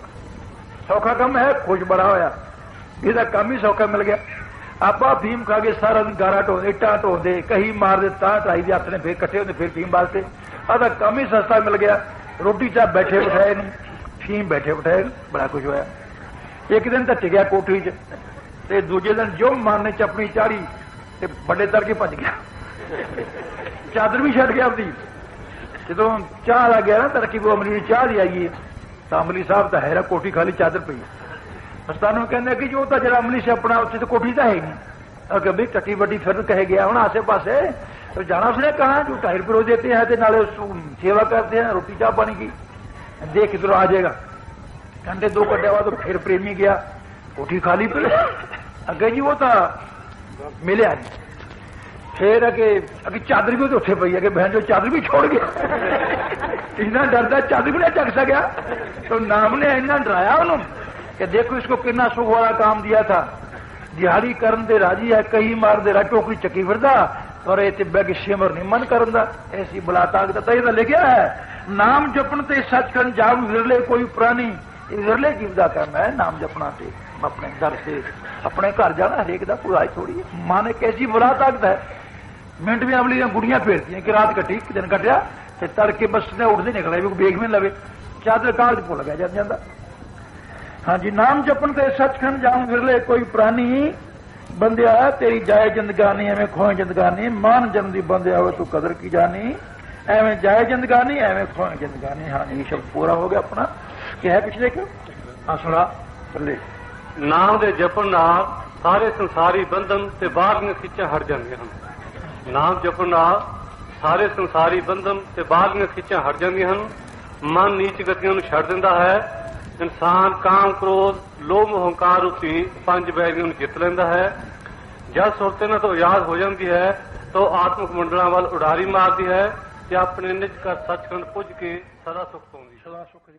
ਸੌਖਾ ਕੰਮ ਹੈ, ਖੁਸ਼ ਬੜਾ ਹੋਇਆ, ਇਹਦਾ ਕੰਮ ਹੀ ਸੌਖਾ ਮਿਲ ਗਿਆ। ਆਪਾਂ ਫੀਮ ਖਾ ਕੇ ਸਾਰਾ ਦਿਨ ਗਾਰਾ ਢੋਂਦੇ, ਇੱਟਾਂ ਢੋਂਦੇ, ਕਹੀ ਮਾਰਦੇ, ਤਾਂ 2.5 ਦੇ ਹੱਥ ਨੇ ਫੇਰ ਇਕੱਠੇ ਹੁੰਦੇ ਫਿਰ ਫੀਮ ਵਾਸਤੇ। ਆਹਦਾ ਕੰਮ ਹੀ ਸਸਤਾ ਮਿਲ ਗਿਆ, ਰੋਟੀ ਚਾਹ ਬੈਠੇ ਬਿਠਾਏ ਨੂੰ, ਫੀਮ ਬੈਠੇ ਬਿਠਾਏ, ਬੜਾ ਕੁਝ ਹੋਇਆ। ਇੱਕ ਦਿਨ ਤਾਂ ਟਿਕਿਆ ਕੋਠੀ 'ਚ, ਤੇ ਦੂਜੇ ਦਿਨ ਜੋ ਮਨ ਨੇ ਚਪਣੀ ਚਾੜੀ ਤੇ ਵੱਡੇ ਤੜਕੇ ਭੱਜ ਗਿਆ, ਚਾਦਰ भी छड़ गया अपनी। जो चाह आ गया ना तरक्की को अमली चाह दी आई है, तो अमली साहब तो है कोठी खाली चादर पई। मस्ताना कहने कि जो तो जरा अमली से अपना उससे तो कोठी तो है नहीं, अगर भाई टटी बटी फिर कहे गया हूँ आसे पासे, तो जाना उसने कहा जो 2.5 रुपये रोज देते हैं, नाले सेवा करते हैं, रोटी चाह पानी की, देख किधर आ जाएगा। घंटे 2 घंटे बाद तो फिर प्रेमी गया, कोठी खाली पे अगे जी वो तो मिले नहीं। फिर अगे चादर भी तो पई है कि बहन जो चादर भी छोड़ गया, इतना डरता चादर भी नहीं चक सकिया। तो नाम ने इतना डराया उन्होंने कि देखो इसको कितना सुख वाला काम दिया था, दिहाड़ी करन दे राजी है, कहीं मार दे टोकरी चकी फिरदा, और इतने बह के सिमर नहीं मन करन दा, ऐसी बला ताकत ये लिखा है। नाम जपन ते सचखंड जाग विरले कोई प्राणी, विरले जीव का काम है नाम जपना ते अपने घर से अपने घर जाना, हरेक का कोई आज थोड़ी है। मां ने कैसी बुला ताकत है, मिनट में अमली गुड़ियां फेरती कि रात कटी, दिन कटिया, तड़के बस ने उठते निकले भी बेग में लवे, चादर कागज भुल गया जब जाता। हाँ जी, नाम जपन ते सचखंड जाऊं विरले कोई प्राणी, बंदिया तेरी जाए जिंदगानी एवं खोए जिंदगानी, मान जन्म दी बंदिया हो तू कदर की जानी, ਐਵੇਂ ਜਾਏ जिंदगानी ਐਵੇਂ खोए जिंदगानी। हाँ ये शब्द पूरा हो गया अपना। क्या है पिछले क्यों? हाँ सुना बल्ले। ਨਾਮ ਦੇ ਜਪਣ ਨਾਲ ਸਾਰੇ ਸੰਸਾਰੀ ਬੰਧਨ ਤੇ ਬਾਹਰਲੀਆਂ ਖਿੱਚਾਂ ਹਟ ਜਾਂਦੀਆਂ ਹਨ। ਨਾਮ ਜਪਣ ਨਾਲ ਸਾਰੇ ਸੰਸਾਰੀ ਬੰਧਨ ਤੇ ਬਾਹਰਲੀਆਂ ਖਿੱਚਾਂ ਹਟ ਜਾਂਦੀਆਂ ਹਨ। ਮਨ ਨੀਚ ਗਤੀਆਂ ਨੂੰ ਛੱਡ ਦਿੰਦਾ ਹੈ। ਇਨਸਾਨ ਕਾਮ, ਕ੍ਰੋਧ, ਲੋਭ, ਹੰਕਾਰ ਰੂਪੀ ਪੰਜ ਵੈਰੀਆਂ ਨੂੰ ਜਿੱਤ ਲੈਂਦਾ ਹੈ। ਜਦ ਸੁਰਤ ਇਹਨਾਂ ਤੋਂ ਆਜ਼ਾਦ ਹੋ ਜਾਂਦੀ ਹੈ ਤਾਂ ਉਹ ਆਤਮਿਕ ਮੰਡਲਾਂ ਵੱਲ ਉਡਾਰੀ ਮਾਰਦੀ ਹੈ ਤੇ ਆਪਣੇ ਨਿਜ ਘਰ ਸੱਚਖੰਡ ਪੁੱਜ ਕੇ ਸਦਾ ਸੁਖ ਪਾਉਂਦੀ ਹੈ। सदा सुख